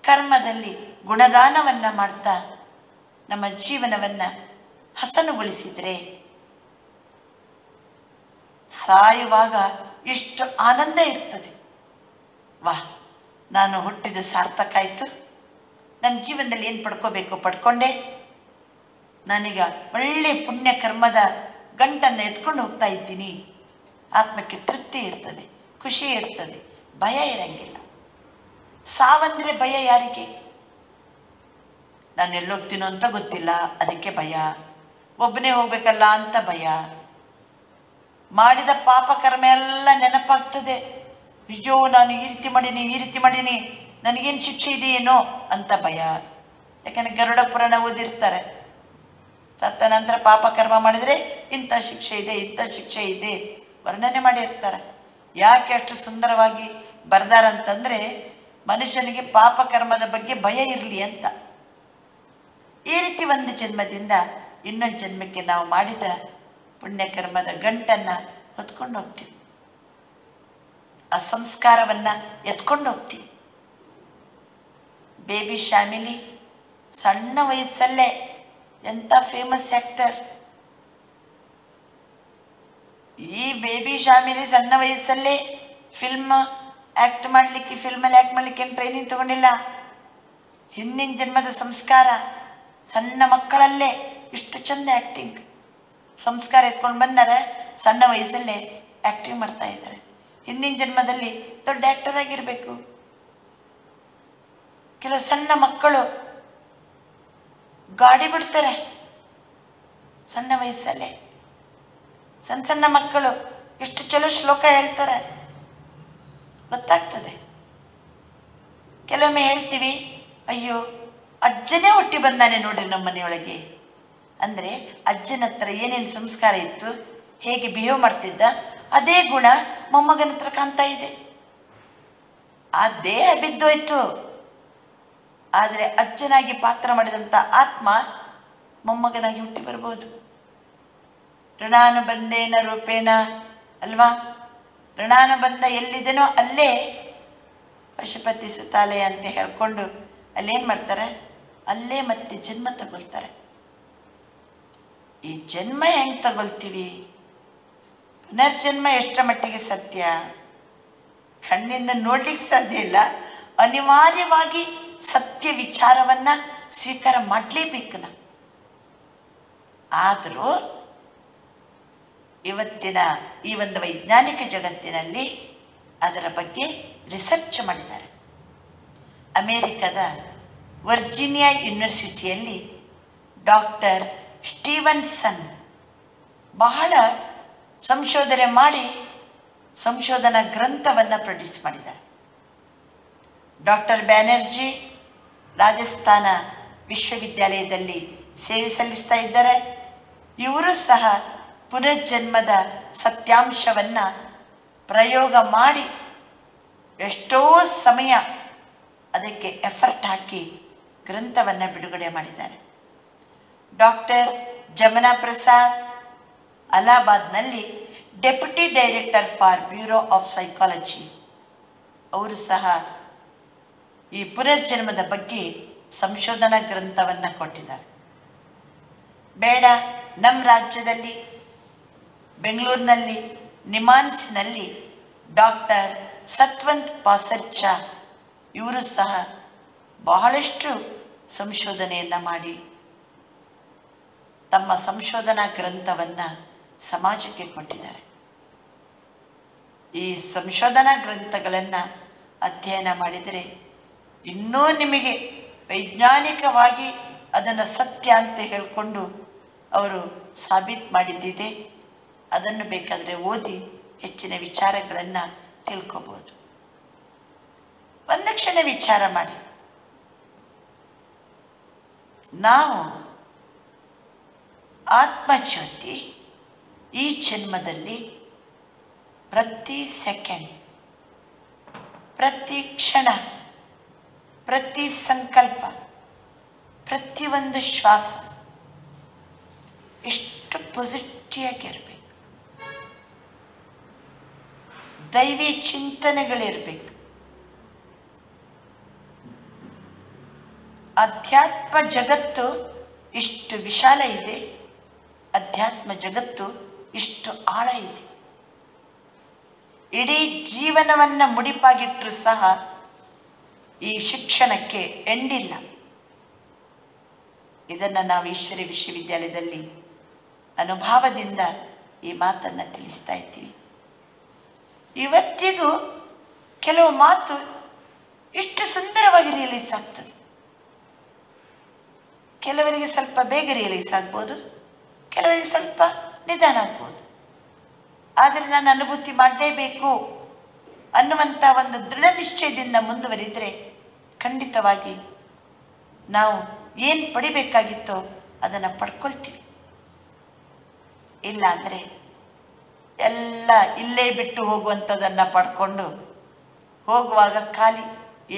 ಕರ್ಮದಲ್ಲಿ ಗುಣದಾನವನ್ನು ಮಾಡ್ತಾ ನಮ್ಮ ಜೀವನವನ್ನು ಹಸನುಗೊಳಿಸಿದರೆ ಸಾಯುವಾಗ ಇಷ್ಟು ಆನಂದ ಇರ್ತದೆ. ವಾಹ್, ನಾನು ಹುಟ್ಟಿದ ಸಾರ್ಥಕ ಆಯಿತು, ನನ್ನ ಜೀವನದಲ್ಲಿ ಏನು ಪಡ್ಕೋಬೇಕು ಪಡ್ಕೊಂಡೆ, ನಾನೀಗ ಒಳ್ಳೆಯ ಪುಣ್ಯ ಕರ್ಮದ ಗಂಟನ್ನು ಎತ್ಕೊಂಡು ಹೋಗ್ತಾ ಇದ್ದೀನಿ. ಆತ್ಮಕ್ಕೆ ತೃಪ್ತಿ ಇರ್ತದೆ, ಖುಷಿ ಇರ್ತದೆ, ಭಯ ಇರಂಗಿಲ್ಲ. ಸಾವಂದರೆ ಭಯ ಯಾರಿಗೆ? ನಾನು ಎಲ್ಲೋಗ್ತೀನೋ ಅಂತ ಗೊತ್ತಿಲ್ಲ ಅದಕ್ಕೆ ಭಯ, ಒಬ್ಬನೇ ಹೋಗ್ಬೇಕಲ್ಲ ಅಂತ ಭಯ, ಮಾಡಿದ ಪಾಪ ಕರ್ಮ ಎಲ್ಲ ನೆನಪಾಗ್ತದೆ. ಅಯ್ಯೋ ನಾನು ಈ ರೀತಿ ಮಾಡೀನಿ ನನಗೇನು ಶಿಕ್ಷೆ ಇದೆಯೇನೋ ಅಂತ ಭಯ. ಯಾಕಂದರೆ ಗರುಡ ಪುರಾಣ ಓದಿರ್ತಾರೆ, ಸತ್ತ ನಂತರ ಪಾಪ ಕರ್ಮ ಮಾಡಿದರೆ ಇಂಥ ಶಿಕ್ಷೆ ಇದೆ, ಇಂಥ ಶಿಕ್ಷೆ ಇದೆ ವರ್ಣನೆ ಮಾಡಿರ್ತಾರೆ. ಯಾಕೆ ಅಷ್ಟು ಸುಂದರವಾಗಿ ಬರ್ದಾರಂತಂದರೆ ಮನುಷ್ಯನಿಗೆ ಪಾಪ ಕರ್ಮದ ಬಗ್ಗೆ ಭಯ ಇರಲಿ ಅಂತ. ಈ ರೀತಿ ಒಂದು ಜನ್ಮದಿಂದ ಇನ್ನೊಂದು ಜನ್ಮಕ್ಕೆ ನಾವು ಮಾಡಿದ ಪುಣ್ಯಕರ್ಮದ ಗಂಟನ್ನು ಹೊತ್ಕೊಂಡು ಹೋಗ್ತೀವಿ, ಆ ಸಂಸ್ಕಾರವನ್ನು ಎತ್ಕೊಂಡು ಹೋಗ್ತೀವಿ. ಬೇಬಿ ಶ್ಯಾಮಿಲಿ ಸಣ್ಣ ವಯಸ್ಸಲ್ಲೇ ಎಂಥ ಫೇಮಸ್ ಆ್ಯಕ್ಟರ್. ಈ ಬೇಬಿ ಶ್ಯಾಮಿಲಿ ಸಣ್ಣ ವಯಸ್ಸಲ್ಲೇ ಫಿಲ್ಮಲ್ಲಿ ಆ್ಯಕ್ಟ್ ಮಾಡಲಿಕ್ಕೆ ಏನು ಟ್ರೈನಿಂಗ್ ತಗೊಂಡಿಲ್ಲ. ಹಿಂದಿನ ಜನ್ಮದ ಸಂಸ್ಕಾರ, ಸಣ್ಣ ಮಕ್ಕಳಲ್ಲೇ ಇಷ್ಟು ಚಂದ ಆ್ಯಕ್ಟಿಂಗ್ ಸಂಸ್ಕಾರ ಎತ್ಕೊಂಡು ಬಂದರೆ ಸಣ್ಣ ವಯಸ್ಸಲ್ಲೇ ಆ್ಯಕ್ಟಿಂಗ್ ಮಾಡ್ತಾ ಇದ್ದಾರೆ. ಹಿಂದಿನ ಜನ್ಮದಲ್ಲಿ ದೊಡ್ಡ ಆ್ಯಕ್ಟರ್ ಆಗಿರಬೇಕು. ಕೆಲವು ಸಣ್ಣ ಮಕ್ಕಳು ಗಾಡಿ ಬಿಡ್ತಾರೆ ಸಣ್ಣ ವಯಸ್ಸಲ್ಲೇ. ಸಣ್ಣ ಮಕ್ಕಳು ಎಷ್ಟು ಚಲೋ ಶ್ಲೋಕ ಹೇಳ್ತಾರೆ, ಗೊತ್ತಾಗ್ತದೆ. ಕೆಲವೊಮ್ಮೆ ಹೇಳ್ತೀವಿ, ಅಯ್ಯೋ ಅಜ್ಜನೇ ಹುಟ್ಟಿ ಬಂದಾನೆ ನೋಡ್ರಿ ನಮ್ಮ ಮನೆಯೊಳಗೆ ಅಂದರೆ ಅಜ್ಜನ ಹತ್ರ ಏನೇನು ಸಂಸ್ಕಾರ ಇತ್ತು, ಹೇಗೆ ಬಿಹೇವ್ ಮಾಡ್ತಿದ್ದ, ಅದೇ ಗುಣ ಮೊಮ್ಮಗನ ಹತ್ರ ಕಾಣ್ತಾ ಇದೆ. ಆ ದೇಹ ಬಿದ್ದೋಯ್ತು, ಆದರೆ ಅಜ್ಜನಾಗಿ ಪಾತ್ರ ಮಾಡಿದಂಥ ಆತ್ಮ ಮೊಮ್ಮಗನಾಗಿ ಹುಟ್ಟಿ ಬರ್ಬೋದು. ಋಣಾನುಬಂಧೇನ ರೂಪೇಣ ಅಲ್ವಾ? ಋಣಾನುಬಂಧ ಎಲ್ಲಿದೆನೋ ಅಲ್ಲೇ ಪಶುಪತಿ ಸುತಾಲಯ ಅಂತ ಹೇಳ್ಕೊಂಡು ಅಲ್ಲೇನು ಮಾಡ್ತಾರೆ, ಅಲ್ಲೇ ಮತ್ತೆ ಜನ್ಮ ತಗೊಳ್ತಾರೆ. ಈ ಜನ್ಮ ಹೆಂಗೆ ತಗೊಳ್ತೀವಿ? ಪುನರ್ಜನ್ಮ ಎಷ್ಟರ ಮಟ್ಟಿಗೆ ಸತ್ಯ? ಕಣ್ಣಿಂದ ನೋಡ್ಲಿಕ್ಕೆ ಸಾಧ್ಯ ಇಲ್ಲ. ಅನಿವಾರ್ಯವಾಗಿ ಸತ್ಯ ವಿಚಾರವನ್ನು ಸ್ವೀಕಾರ ಮಾಡಲೇಬೇಕು ನಾವು. ಆದರೂ ಇವತ್ತಿನ ಈ ಒಂದು ವೈಜ್ಞಾನಿಕ ಜಗತ್ತಿನಲ್ಲಿ ಅದರ ಬಗ್ಗೆ ರಿಸರ್ಚ್ ಮಾಡಿದ್ದಾರೆ. ಅಮೇರಿಕದ ವರ್ಜಿನಿಯಾ ಯೂನಿವರ್ಸಿಟಿಯಲ್ಲಿ ಡಾಕ್ಟರ್ ಸ್ಟೀವನ್ಸನ್ ಬಹಳ ಸಂಶೋಧನೆ ಮಾಡಿ ಸಂಶೋಧನಾ ಗ್ರಂಥವನ್ನು ಪ್ರೊಡ್ಯೂಸ್ ಮಾಡಿದ್ದಾರೆ. ಡಾಕ್ಟರ್ ಬ್ಯಾನರ್ಜಿ ರಾಜಸ್ಥಾನ ವಿಶ್ವವಿದ್ಯಾಲಯದಲ್ಲಿ ಸೇವೆ ಸಲ್ಲಿಸ್ತಾ ಇದ್ದಾರೆ. ಇವರು ಸಹ ಪುನರ್ಜನ್ಮದ ಸತ್ಯಾಂಶವನ್ನು ಪ್ರಯೋಗ ಮಾಡಿ ಎಷ್ಟೋ ಸಮಯ ಅದಕ್ಕೆ ಎಫರ್ಟ್ ಹಾಕಿ ಗ್ರಂಥವನ್ನು ಬಿಡುಗಡೆ ಮಾಡಿದ್ದಾರೆ. ಡಾಕ್ಟರ್ ಜಮುನಾ ಪ್ರಸಾದ್ ಅಲಹಾಬಾದ್ನಲ್ಲಿ deputy director for bureau of psychology, ಅವರು ಸಹ ಈ ಪುನರ್ಜನ್ಮದ ಬಗ್ಗೆ ಸಂಶೋಧನಾ ಗ್ರಂಥವನ್ನು ಕೊಟ್ಟಿದ್ದಾರೆ. ಬೇಡ, ನಮ್ಮ ರಾಜ್ಯದಲ್ಲಿ ಬೆಂಗಳೂರಿನಲ್ಲಿ ನಿಮಾನ್ಸ್ನಲ್ಲಿ ಡಾಕ್ಟರ್ ಸತ್ವಂತ್ ಪಾಸರ್ಚಾ ಇವರು ಸಹ ಬಹಳಷ್ಟು ಸಂಶೋಧನೆಯನ್ನು ಮಾಡಿ ತಮ್ಮ ಸಂಶೋಧನಾ ಗ್ರಂಥವನ್ನು ಸಮಾಜಕ್ಕೆ ಕೊಟ್ಟಿದ್ದಾರೆ. ಈ ಸಂಶೋಧನಾ ಗ್ರಂಥಗಳನ್ನು ಅಧ್ಯಯನ ಮಾಡಿದರೆ ಇನ್ನೂ ನಿಮಗೆ ವೈಜ್ಞಾನಿಕವಾಗಿ ಅದನ್ನು ಸತ್ಯ ಅಂತ ಹೇಳಿಕೊಂಡು ಅವರು ಸಾಬೀತು ಮಾಡಿದ್ದಿದೆ. ಅದನ್ನು ಬೇಕಾದರೆ ಓದಿ ಹೆಚ್ಚಿನ ವಿಚಾರಗಳನ್ನು ತಿಳ್ಕೋಬೋದು. ಒಂದು ಕ್ಷಣ ವಿಚಾರ ಮಾಡಿ, ನಾವು ಆತ್ಮಜ್ಯೋತಿ ಈ ಜನ್ಮದಲ್ಲಿ ಪ್ರತಿ ಸೆಕೆಂಡ್, ಪ್ರತಿ ಕ್ಷಣ, ಪ್ರತಿ ಸಂಕಲ್ಪ, ಪ್ರತಿಯೊಂದು ಶ್ವಾಸ ಎಷ್ಟು ಪಾಸಿಟಿವ್ ಆಗಿರಬೇಕು, ದೈವಿ ಚಿಂತನೆಗಳಿರಬೇಕು. ಅಧ್ಯಾತ್ಮ ಜಗತ್ತು ಇಷ್ಟು ವಿಶಾಲ ಇದೆ, ಅಧ್ಯಾತ್ಮ ಜಗತ್ತು ಇಷ್ಟು ಆಳ ಇದೆ. ಇಡೀ ಜೀವನವನ್ನು ಮುಡಿಪಾಗಿಟ್ಟರೂ ಸಹ ಈ ಶಿಕ್ಷಣಕ್ಕೆ ಎಂಡಿಲ್ಲ. ಇದನ್ನು ನಾವು ಈಶ್ವರಿ ವಿಶ್ವವಿದ್ಯಾಲಯದಲ್ಲಿ ಅನುಭವದಿಂದ ಈ ಮಾತನ್ನು ತಿಳಿಸ್ತಾ ಇದ್ದೀವಿ. ಇವತ್ತಿಗೂ ಕೆಲವು ಮಾತು ಇಷ್ಟು ಸುಂದರವಾಗಿ ರಿಯಲೈಸ್ ಆಗ್ತದೆ. ಕೆಲವರಿಗೆ ಸ್ವಲ್ಪ ಬೇಗ ರಿಯಲೈಸ್ ಆಗ್ಬೋದು, ಕೆಲವರಿಗೆ ಸ್ವಲ್ಪ ನಿಧಾನ ಆಗ್ಬೋದು. ಆದರೆ ನಾನು ಅನುಭೂತಿ ಮಾಡಲೇಬೇಕು ಅನ್ನುವಂಥ ಒಂದು ದೃಢ ನಿಶ್ಚಯದಿಂದ ಮುಂದುವರಿದರೆ ಖಂಡಿತವಾಗಿ ನಾವು ಏನು ಪಡಿಬೇಕಾಗಿತ್ತೋ ಅದನ್ನು ಪಡ್ಕೊಳ್ತೀವಿ. ಇಲ್ಲ ಅಂದರೆ ಎಲ್ಲ ಇಲ್ಲೇ ಬಿಟ್ಟು ಹೋಗುವಂಥದ್ದನ್ನು ಪಡ್ಕೊಂಡು ಹೋಗುವಾಗ ಖಾಲಿ,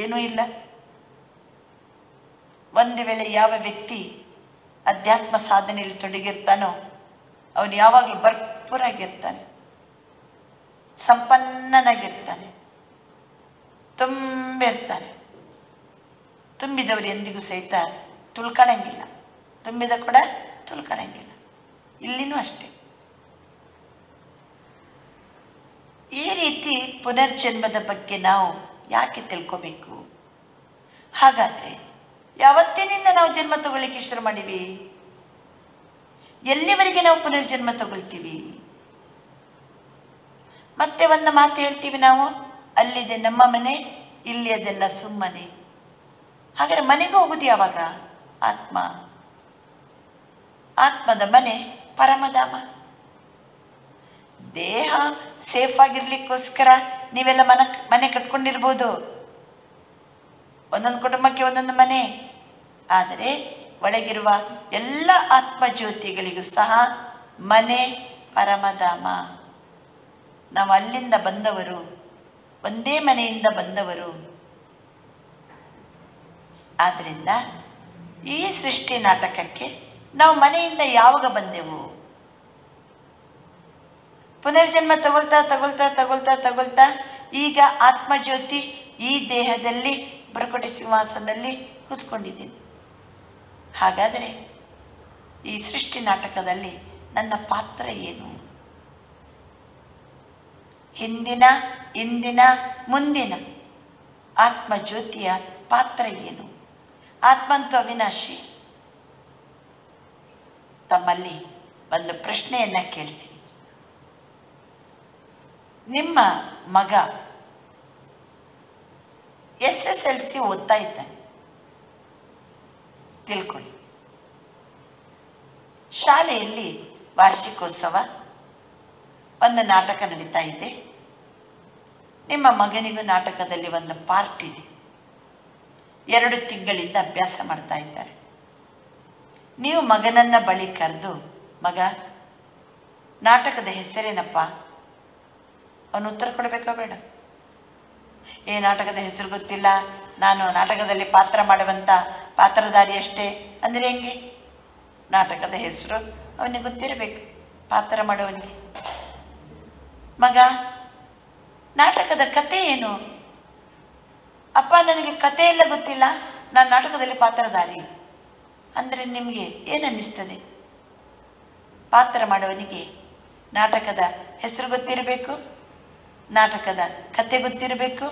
ಏನೂ ಇಲ್ಲ. ಒಂದು ವೇಳೆ ಯಾವ ವ್ಯಕ್ತಿ ಅಧ್ಯಾತ್ಮ ಸಾಧನೆಯಲ್ಲಿ ತೊಡಗಿರ್ತಾನೋ ಅವನು ಯಾವಾಗಲೂ ಭರ್ಪೂರಾಗಿರ್ತಾನೆ, ಸಂಪನ್ನನಾಗಿರ್ತಾನೆ, ತುಂಬಿರ್ತಾನೆ. ತುಂಬಿದವರು ಎಂದಿಗೂ ಸಹಿತ ತುಳ್ಕೊಳ್ಳಂಗಿಲ್ಲ, ತುಂಬಿದ ಕೂಡ ತುಳ್ಕೊಳ್ಳಂಗಿಲ್ಲ. ಇಲ್ಲಿನೂ ಅಷ್ಟೇ. ಈ ರೀತಿ ಪುನರ್ಜನ್ಮದ ಬಗ್ಗೆ ನಾವು ಯಾಕೆ ತಿಳ್ಕೋಬೇಕು? ಹಾಗಾದರೆ ಯಾವತ್ತಿನಿಂದ ನಾವು ಜನ್ಮ ತಗೊಳ್ಳಿಕ್ಕೆ ಶುರು ಮಾಡೀವಿ? ಎಲ್ಲಿವರೆಗೆ ನಾವು ಪುನರ್ಜನ್ಮ ತಗೊಳ್ತೀವಿ? ಮತ್ತೆ ಒಂದು ಮಾತು ಹೇಳ್ತೀವಿ ನಾವು, ಅಲ್ಲಿದೆ ನಮ್ಮ ಮನೆ, ಇಲ್ಲಿ ಅದೆಲ್ಲ ಸುಮ್ಮನೆ. ಹಾಗಾದರೆ ಮನೆಗೆ ಹೋಗುದು ಯಾವಾಗ? ಆತ್ಮದ ಮನೆ ಪರಮಧಾಮ. ದೇಹ ಸೇಫ್ ಆಗಿರ್ಲಿಕ್ಕೋಸ್ಕರ ನೀವೆಲ್ಲ ಮನೆ ಕಟ್ಕೊಂಡಿರ್ಬೋದು, ಒಂದೊಂದು ಕುಟುಂಬಕ್ಕೆ ಒಂದೊಂದು ಮನೆ. ಆದರೆ ಒಳಗಿರುವ ಎಲ್ಲ ಆತ್ಮಜ್ಯೋತಿಗಳಿಗೂ ಸಹ ಮನೆ ಪರಮಧಾಮ. ನಾವು ಅಲ್ಲಿಂದ ಬಂದವರು, ಒಂದೇ ಮನೆಯಿಂದ ಬಂದವರು. ಆದ್ದರಿಂದ ಈ ಸೃಷ್ಟಿ ನಾಟಕಕ್ಕೆ ನಾವು ಮನೆಯಿಂದ ಯಾವಾಗ ಬಂದೆವು? ಪುನರ್ಜನ್ಮ ತಗೊಳ್ತಾ ತಗೊಳ್ತಾ ತಗೊಳ್ತಾ ತಗೊಳ್ತಾ ಈಗ ಆತ್ಮಜ್ಯೋತಿ ಈ ದೇಹದಲ್ಲಿ ಭ್ರಕುಟಿ ಸಿಂಹಾಸನದಲ್ಲಿ ಕೂತ್ಕೊಂಡಿದ್ದೀನಿ. ಹಾಗಾದರೆ ಈ ಸೃಷ್ಟಿ ನಾಟಕದಲ್ಲಿ ನನ್ನ ಪಾತ್ರ ಏನು? ಹಿಂದಿನ, ಇಂದಿನ, ಮುಂದಿನ ಆತ್ಮಜ್ಯೋತಿಯ ಪಾತ್ರ ಏನು? ಆತ್ಮಂತೂ ಅವಿನಾಶಿ. ತಮ್ಮಲ್ಲಿ ಒಂದು ಪ್ರಶ್ನೆಯನ್ನು ಕೇಳ್ತೀನಿ. ನಿಮ್ಮ ಮಗ SSLC ಓದ್ತಾ ಇದ್ದಾನೆ ತಿಳ್ಕೊಳ್ಳಿ. ಶಾಲೆಯಲ್ಲಿ ವಾರ್ಷಿಕೋತ್ಸವ, ಒಂದು ನಾಟಕ ನಡೀತಾ ಇದೆ. ನಿಮ್ಮ ಮಗನಿಗೂ ನಾಟಕದಲ್ಲಿ ಒಂದು ಪಾರ್ಟ್ ಇದೆ. 2 ತಿಂಗಳಿಂದ ಅಭ್ಯಾಸ ಮಾಡ್ತಾ ಇದ್ದಾರೆ. ನೀವು ಮಗನನ್ನು ಬಳಿ ಕರೆದು, ಮಗ ನಾಟಕದ ಹೆಸರೇನಪ್ಪ? ಅವನು ಉತ್ತರ ಕೊಡಬೇಕೋ ಬೇಡ? ನಾಟಕದ ಹೆಸರು ಗೊತ್ತಿಲ್ಲ, ನಾನು ನಾಟಕದಲ್ಲಿ ಪಾತ್ರ ಮಾಡುವಂಥ ಪಾತ್ರಧಾರಿ ಅಷ್ಟೇ ಅಂದರೆ ಹೆಂಗೆ? ನಾಟಕದ ಹೆಸರು ಅವನಿಗೆ ಗೊತ್ತಿರಬೇಕು, ಪಾತ್ರ ಮಾಡೋವನಿಗೆ. ಮಗ ನಾಟಕದ ಕತೆ ಏನು? ಅಪ್ಪ ನನಗೆ ಕತೆ ಎಲ್ಲ ಗೊತ್ತಿಲ್ಲ, ನಾನು ನಾಟಕದಲ್ಲಿ ಪಾತ್ರಧಾರಿ ಅಂದರೆ ನಿಮಗೆ ಏನನ್ನಿಸ್ತದೆ? ಪಾತ್ರ ಮಾಡೋವನಿಗೆ ನಾಟಕದ ಹೆಸರು ಗೊತ್ತಿರಬೇಕು, ನಾಟಕದ ಕತೆ ಗೊತ್ತಿರಬೇಕು.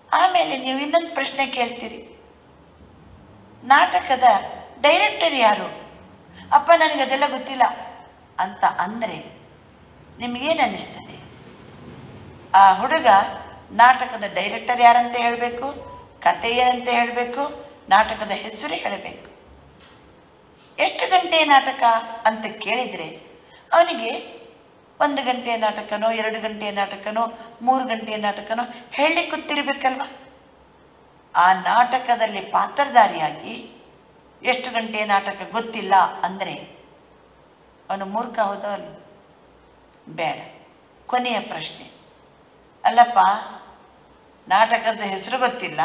ಆಮೇಲೆ ನೀವು ಇನ್ನೊಂದು ಪ್ರಶ್ನೆ ಕೇಳ್ತೀರಿ, ನಾಟಕದ ಡೈರೆಕ್ಟರ್ ಯಾರು? ಅಪ್ಪ ನನಗೆ ಅದೆಲ್ಲ ಗೊತ್ತಿಲ್ಲ ಅಂತ ಅಂದರೆ ನಿಮಗೇನು ಅನ್ನಿಸ್ತದೆ? ಆ ಹುಡುಗ ನಾಟಕದ ಡೈರೆಕ್ಟರ್ ಯಾರಂತ ಹೇಳಬೇಕು, ಕತೆ ಏನಂತ ಹೇಳಬೇಕು, ನಾಟಕದ ಹೆಸರು ಹೇಳಬೇಕು. ಎಷ್ಟು ಗಂಟೆಯ ನಾಟಕ ಅಂತ ಕೇಳಿದರೆ ಅವನಿಗೆ 1 ಗಂಟೆಯ ನಾಟಕನೋ, 2 ಗಂಟೆಯ ನಾಟಕನೋ, 3 ಗಂಟೆಯ ನಾಟಕನೋ ಹೇಳಲಿಕ್ಕೆ ಗೊತ್ತಿರಬೇಕಲ್ವ? ಆ ನಾಟಕದಲ್ಲಿ ಪಾತ್ರಧಾರಿಯಾಗಿ ಎಷ್ಟು ಗಂಟೆಯ ನಾಟಕ ಗೊತ್ತಿಲ್ಲ ಅಂದರೆ ಅವನು ಮೂರ್ಖ ಹೌದೋ ಅಲ್ಲ? ಬೇಡ. ಕೊನೆಯ ಪ್ರಶ್ನೆ, ಅಲ್ಲಪ್ಪ ನಾಟಕದ ಹೆಸರು ಗೊತ್ತಿಲ್ಲ,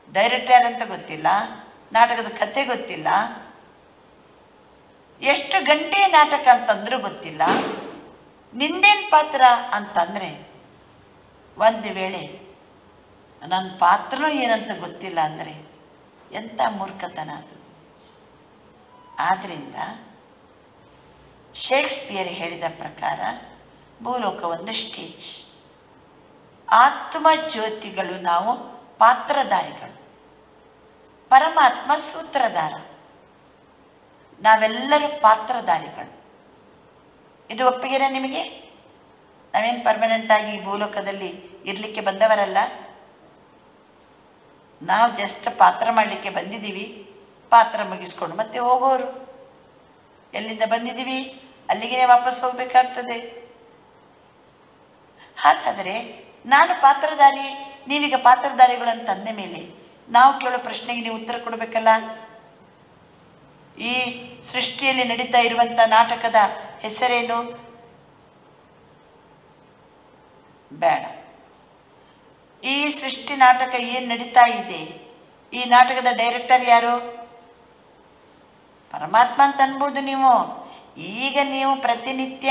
ಡೈರೆಕ್ಟರ್ ಯಾರಂತ ಗೊತ್ತಿಲ್ಲ, ನಾಟಕದ ಕತೆ ಗೊತ್ತಿಲ್ಲ, ಎಷ್ಟು ಗಂಟೆಯ ನಾಟಕ ಅಂತಂದ್ರೂ ಗೊತ್ತಿಲ್ಲ, ನಿಂದೇನು ಪಾತ್ರ ಅಂತಂದರೆ ಒಂದು ವೇಳೆ ನನ್ನ ಪಾತ್ರನೂ ಏನಂತ ಗೊತ್ತಿಲ್ಲ ಅಂದರೆ ಎಂಥ ಮೂರ್ಖತನ ಅದು. ಆದ್ದರಿಂದ ಶೇಕ್ಸ್ಪಿಯರ್ ಹೇಳಿದ ಪ್ರಕಾರ ಭೂಲೋಕ ಒಂದು ಸ್ಟೇಜ್, ಆತ್ಮ ಜ್ಯೋತಿಗಳು ನಾವು ಪಾತ್ರಧಾರಿಗಳು, ಪರಮಾತ್ಮ ಸೂತ್ರಧಾರ, ನಾವೆಲ್ಲರೂ ಪಾತ್ರಧಾರಿಗಳು. ಇದು ಒಪ್ಪಿಗೆನಾ ನಿಮಗೆ? ನಾವೇನು ಪರ್ಮನೆಂಟಾಗಿ ಭೂಲೋಕದಲ್ಲಿ ಇರಲಿಕ್ಕೆ ಬಂದವರಲ್ಲ. ನಾವು ಜಸ್ಟ್ ಪಾತ್ರ ಮಾಡಲಿಕ್ಕೆ ಬಂದಿದ್ದೀವಿ, ಪಾತ್ರ ಮುಗಿಸ್ಕೊಂಡು ಮತ್ತೆ ಹೋಗೋರು. ಎಲ್ಲಿಂದ ಬಂದಿದ್ದೀವಿ ಅಲ್ಲಿಗೆ ವಾಪಸ್ ಹೋಗಬೇಕಾಗ್ತದೆ. ಹಾಗಾದರೆ ನಾನು ಪಾತ್ರಧಾರಿ, ನೀವೀಗ ಪಾತ್ರಧಾರಿಗಳು ಅಂತ ಅಂದ ಮೇಲೆ ನಾವು ಕೇಳೋ ಪ್ರಶ್ನೆಗೆ ನೀವು ಉತ್ತರ ಕೊಡಬೇಕಲ್ಲ. ಈ ಸೃಷ್ಟಿಯಲ್ಲಿ ನಡೀತಾ ಇರುವಂಥ ನಾಟಕದ ಹೆಸರೇನು? ಬೇಡ. ಈ ಸೃಷ್ಟಿ ನಾಟಕ ಏನು ನಡೀತಾ ಇದೆ, ಈ ನಾಟಕದ ಡೈರೆಕ್ಟರ್ ಯಾರು? ಪರಮಾತ್ಮ ಅಂತ ಅನ್ಬೋದು ನೀವು. ಈಗ ನೀವು ಪ್ರತಿನಿತ್ಯ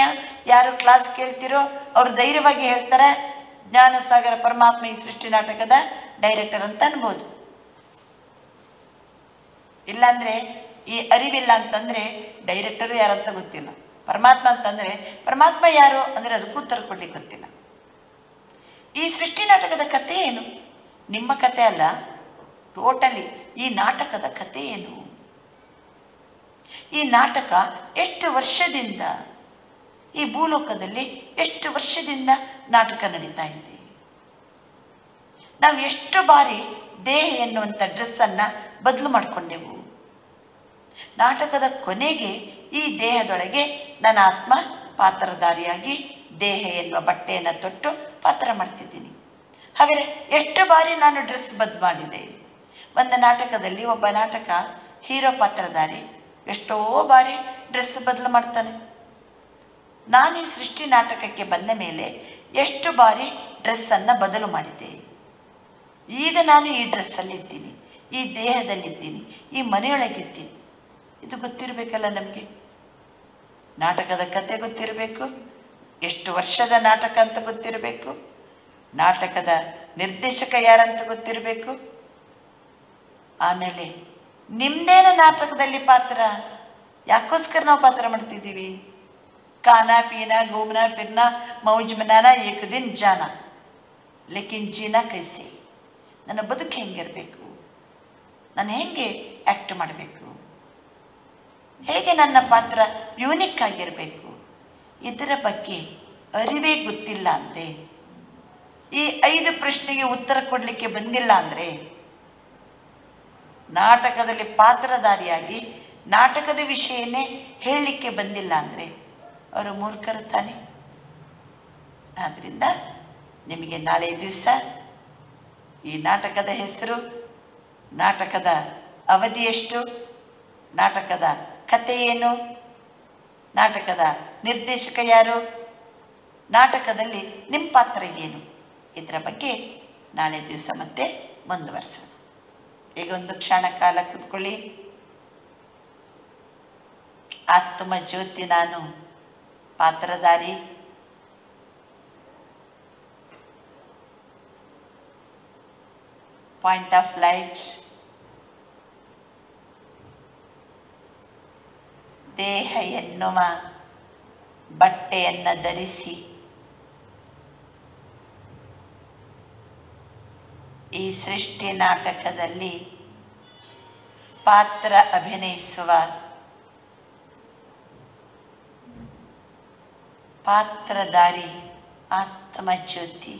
ಯಾರು ಕ್ಲಾಸ್ ಕೇಳ್ತಿರೋ ಅವರು ಧೈರ್ಯವಾಗಿ ಹೇಳ್ತಾರೆ, ಜ್ಞಾನಸಾಗರ ಪರಮಾತ್ಮ ಈ ಸೃಷ್ಟಿ ನಾಟಕದ ಡೈರೆಕ್ಟರ್ ಅಂತ ಅನ್ಬೋದು. ಇಲ್ಲಾಂದರೆ ಈ ಅರಿವಿಲ್ಲ ಅಂತಂದರೆ ಡೈರೆಕ್ಟರು ಯಾರಂತ ಗೊತ್ತಿಲ್ಲ, ಪರಮಾತ್ಮ ಅಂತಂದರೆ ಪರಮಾತ್ಮ ಯಾರು ಅಂದರೆ ಅದಕ್ಕೂ ಉತ್ತರ ಕೊಡ್ಲಿಕ್ಕೆ ಗೊತ್ತಿಲ್ಲ. ಈ ಸೃಷ್ಟಿ ನಾಟಕದ ಕತೆ ಏನು? ನಿಮ್ಮ ಕತೆ ಅಲ್ಲ, ಟೋಟಲಿ ಈ ನಾಟಕದ ಕತೆ ಏನು? ಈ ನಾಟಕ ಎಷ್ಟು ವರ್ಷದಿಂದ, ಈ ಭೂಲೋಕದಲ್ಲಿ ಎಷ್ಟು ವರ್ಷದಿಂದ ನಾಟಕ ನಡೀತಾ ಇದೆ? ನಾವು ಎಷ್ಟು ಬಾರಿ ದೇಹ ಎನ್ನುವಂಥ ಡ್ರೆಸ್ಸನ್ನು ಬದಲು ಮಾಡಿಕೊಂಡೆವು. ನಾಟಕದ ಕೊನೆಗೆ ಈ ದೇಹದೊಳಗೆ ನನ್ನ ಆತ್ಮ ಪಾತ್ರಧಾರಿಯಾಗಿ ದೇಹ ಎನ್ನುವ ಬಟ್ಟೆಯನ್ನು ತೊಟ್ಟು ಪಾತ್ರ ಮಾಡ್ತಿದ್ದೀನಿ. ಹಾಗಾದರೆ ಎಷ್ಟು ಬಾರಿ ನಾನು ಡ್ರೆಸ್ ಬದಲು ಮಾಡಿದೆ? ಒಂದು ನಾಟಕದಲ್ಲಿ ಒಬ್ಬ ನಾಟಕ ಹೀರೋ ಪಾತ್ರಧಾರಿ ಎಷ್ಟೋ ಬಾರಿ ಡ್ರೆಸ್ ಬದಲು ಮಾಡ್ತಾನೆ. ನಾನು ಈ ಸೃಷ್ಟಿ ನಾಟಕಕ್ಕೆ ಬಂದ ಮೇಲೆ ಎಷ್ಟು ಬಾರಿ ಡ್ರೆಸ್ಸನ್ನು ಬದಲು ಮಾಡಿದೆ. ಈಗ ನಾನು ಈ ಡ್ರೆಸ್ಸಲ್ಲಿದ್ದೀನಿ, ಈ ದೇಹದಲ್ಲಿದ್ದೀನಿ, ಈ ಮನೆಯೊಳಗಿದ್ದೀನಿ. ಇದು ಗೊತ್ತಿರಬೇಕಲ್ಲ ನಮಗೆ. ನಾಟಕದ ಕತೆ ಗೊತ್ತಿರಬೇಕು, ಎಷ್ಟು ವರ್ಷದ ನಾಟಕ ಅಂತ ಗೊತ್ತಿರಬೇಕು, ನಾಟಕದ ನಿರ್ದೇಶಕ ಯಾರಂತ ಗೊತ್ತಿರಬೇಕು, ಆಮೇಲೆ ನಿಮ್ಮದೇನ ನಾಟಕದಲ್ಲಿ ಪಾತ್ರ, ಯಾಕೋಸ್ಕರ ನಾವು ಪಾತ್ರ ಮಾಡ್ತಿದ್ದೀವಿ? ಖಾನಾ ಪೀನಾ ಘೂಮ್ನಾ ಫಿರ್ನಾ ಮೌಜ್ ಮನಾನಾ ಏಕ್ ದಿನ್ ಜಾನ, ಲೇಕಿನ್ ಜೀನಾ ಕೈಸೆ? ನನ್ನ ಬದುಕು ಹೆಂಗಿರಬೇಕು, ನಾನು ಹೇಗೆ ಆ್ಯಕ್ಟ್ ಮಾಡಬೇಕು, ಹೇಗೆ ನನ್ನ ಪಾತ್ರ ಯೂನಿಕ್ ಆಗಿರಬೇಕು, ಇದರ ಬಗ್ಗೆ ಅರಿವೇ ಗೊತ್ತಿಲ್ಲ ಅಂದರೆ, ಈ 5 ಪ್ರಶ್ನೆಗೆ ಉತ್ತರ ಕೊಡಲಿಕ್ಕೆ ಬಂದಿಲ್ಲ ಅಂದರೆ, ನಾಟಕದಲ್ಲಿ ಪಾತ್ರಧಾರಿಯಾಗಿ ನಾಟಕದ ವಿಷಯನೇ ಹೇಳಲಿಕ್ಕೆ ಬಂದಿಲ್ಲ ಅಂದರೆ ಅವರು ಮೂರ್ಖರು ತಾನೆ. ಆದ್ದರಿಂದ ನಿಮಗೆ ನಾಳೆ ದಿವಸ ಈ ನಾಟಕದ ಹೆಸರು, ನಾಟಕದ ಅವಧಿ ಎಷ್ಟು, ನಾಟಕದ ಕತೆ ಏನು, ನಾಟಕದ ನಿರ್ದೇಶಕ ಯಾರು, ನಾಟಕದಲ್ಲಿ ನಿಮ್ಮ ಪಾತ್ರ ಏನು, ಇದರ ಬಗ್ಗೆ ನಾಳೆ ದಿವಸ ಮತ್ತೆ ಮುಂದುವರಿಸೋಣ. ಈಗ ಒಂದು ಕ್ಷಣ ಕಾಲ ಕೂತ್ಕೊಳ್ಳಿ. ಆತ್ಮ ಜ್ಯೋತಿ ನಾನು ಪಾತ್ರಧಾರಿ, ಪಾಯಿಂಟ್ ಆಫ್ ಲೈಟ್, ದೇಹ ಎನ್ನುವ ಬಟ್ಟೆಯನ್ನು ಧರಿಸಿ ಈ ಸೃಷ್ಟಿ ನಾಟಕದಲ್ಲಿ ಪಾತ್ರ ಅಭಿನಯಿಸುವ ಪಾತ್ರಧಾರಿ ಆತ್ಮಜ್ಯೋತಿ.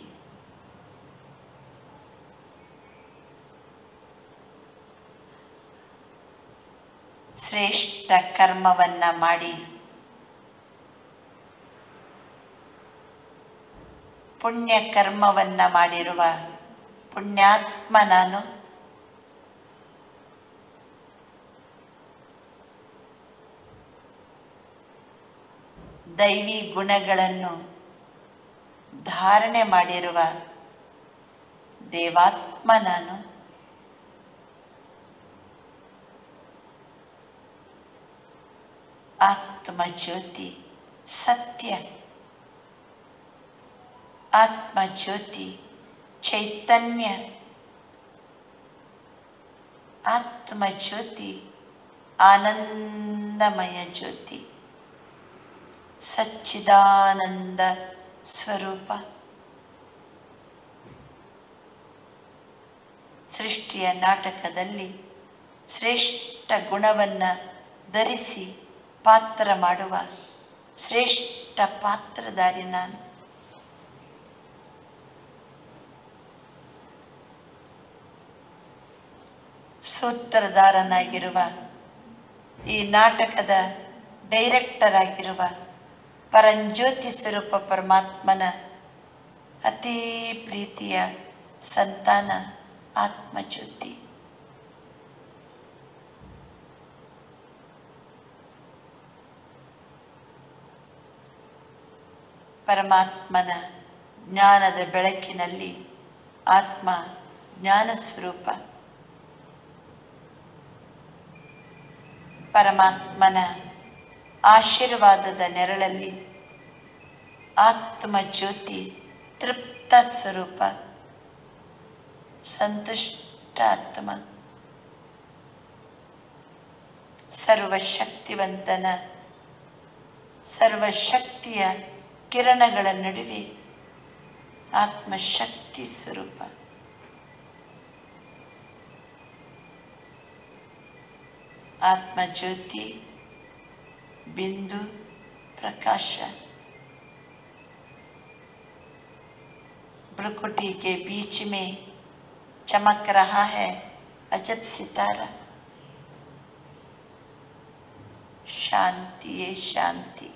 ಶ್ರೇಷ್ಠ ಕರ್ಮವನ್ನು ಮಾಡಿ ಪುಣ್ಯ ಕರ್ಮವನ್ನು ಮಾಡಿರುವ ಪುಣ್ಯಾತ್ಮ ನಾನು. ದೈವಿ ಗುಣಗಳನ್ನು ಧಾರಣೆ ಮಾಡಿರುವ ದೇವಾತ್ಮ ನಾನು. ಆತ್ಮಜ್ಯೋತಿ ಸತ್ಯ, ಆತ್ಮಜ್ಯೋತಿ ಚೈತನ್ಯ, ಆತ್ಮಜ್ಯೋತಿ ಆನಂದಮಯ ಜ್ಯೋತಿ, ಸಚ್ಚಿದಾನಂದ ಸ್ವರೂಪ. ಸೃಷ್ಟಿಯ ನಾಟಕದಲ್ಲಿ ಶ್ರೇಷ್ಠ ಗುಣವನ್ನು ಧರಿಸಿ ಪಾತ್ರ ಮಾಡುವ ಶ್ರೇಷ್ಠ ಪಾತ್ರಧಾರಿ ನಾನು. ಸೂತ್ರಧಾರನಾಗಿರುವ ಈ ನಾಟಕದ ಡೈರೆಕ್ಟರ್ ಆಗಿರುವ ಪರಂಜ್ಯೋತಿ ಸ್ವರೂಪ ಪರಮಾತ್ಮನ ಅತೀ ಪ್ರೀತಿಯ ಸಂತಾನ ಆತ್ಮಜ್ಯೋತಿ. ಪರಮಾತ್ಮನ ಜ್ಞಾನದ ಬೆಳಕಿನಲ್ಲಿ ಆತ್ಮ ಜ್ಞಾನ ಸ್ವರೂಪ. ಪರಮಾತ್ಮನ ಆಶೀರ್ವಾದದ ನೆರಳಲ್ಲಿ ಆತ್ಮಜ್ಯೋತಿ ತೃಪ್ತ ಸ್ವರೂಪ, ಸಂತುಷ್ಟ ಆತ್ಮ. ಸರ್ವಶಕ್ತಿವಂತನ ಸರ್ವಶಕ್ತಿಯ ಕಿರಣಗಳ ನಡುವೆ ಆತ್ಮಶಕ್ತಿ ಸ್ವರೂಪ. आत्मज्योति बिंदु प्रकाश, भ्रुकुटी के बीच में चमक रहा है अजब सितारा. शांति ये शांति,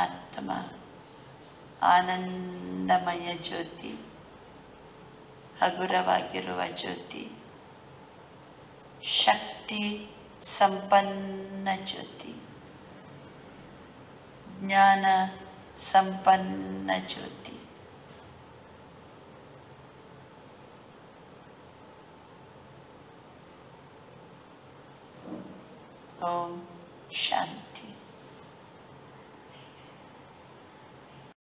आत्मा आनंदमय ज्योति, हगुरವಾಗಿರುವ ಜ್ಯೋತಿ, शक्ति संपन्न ज्योति, ज्ञान संपन्न ज्योति. ओम शांति.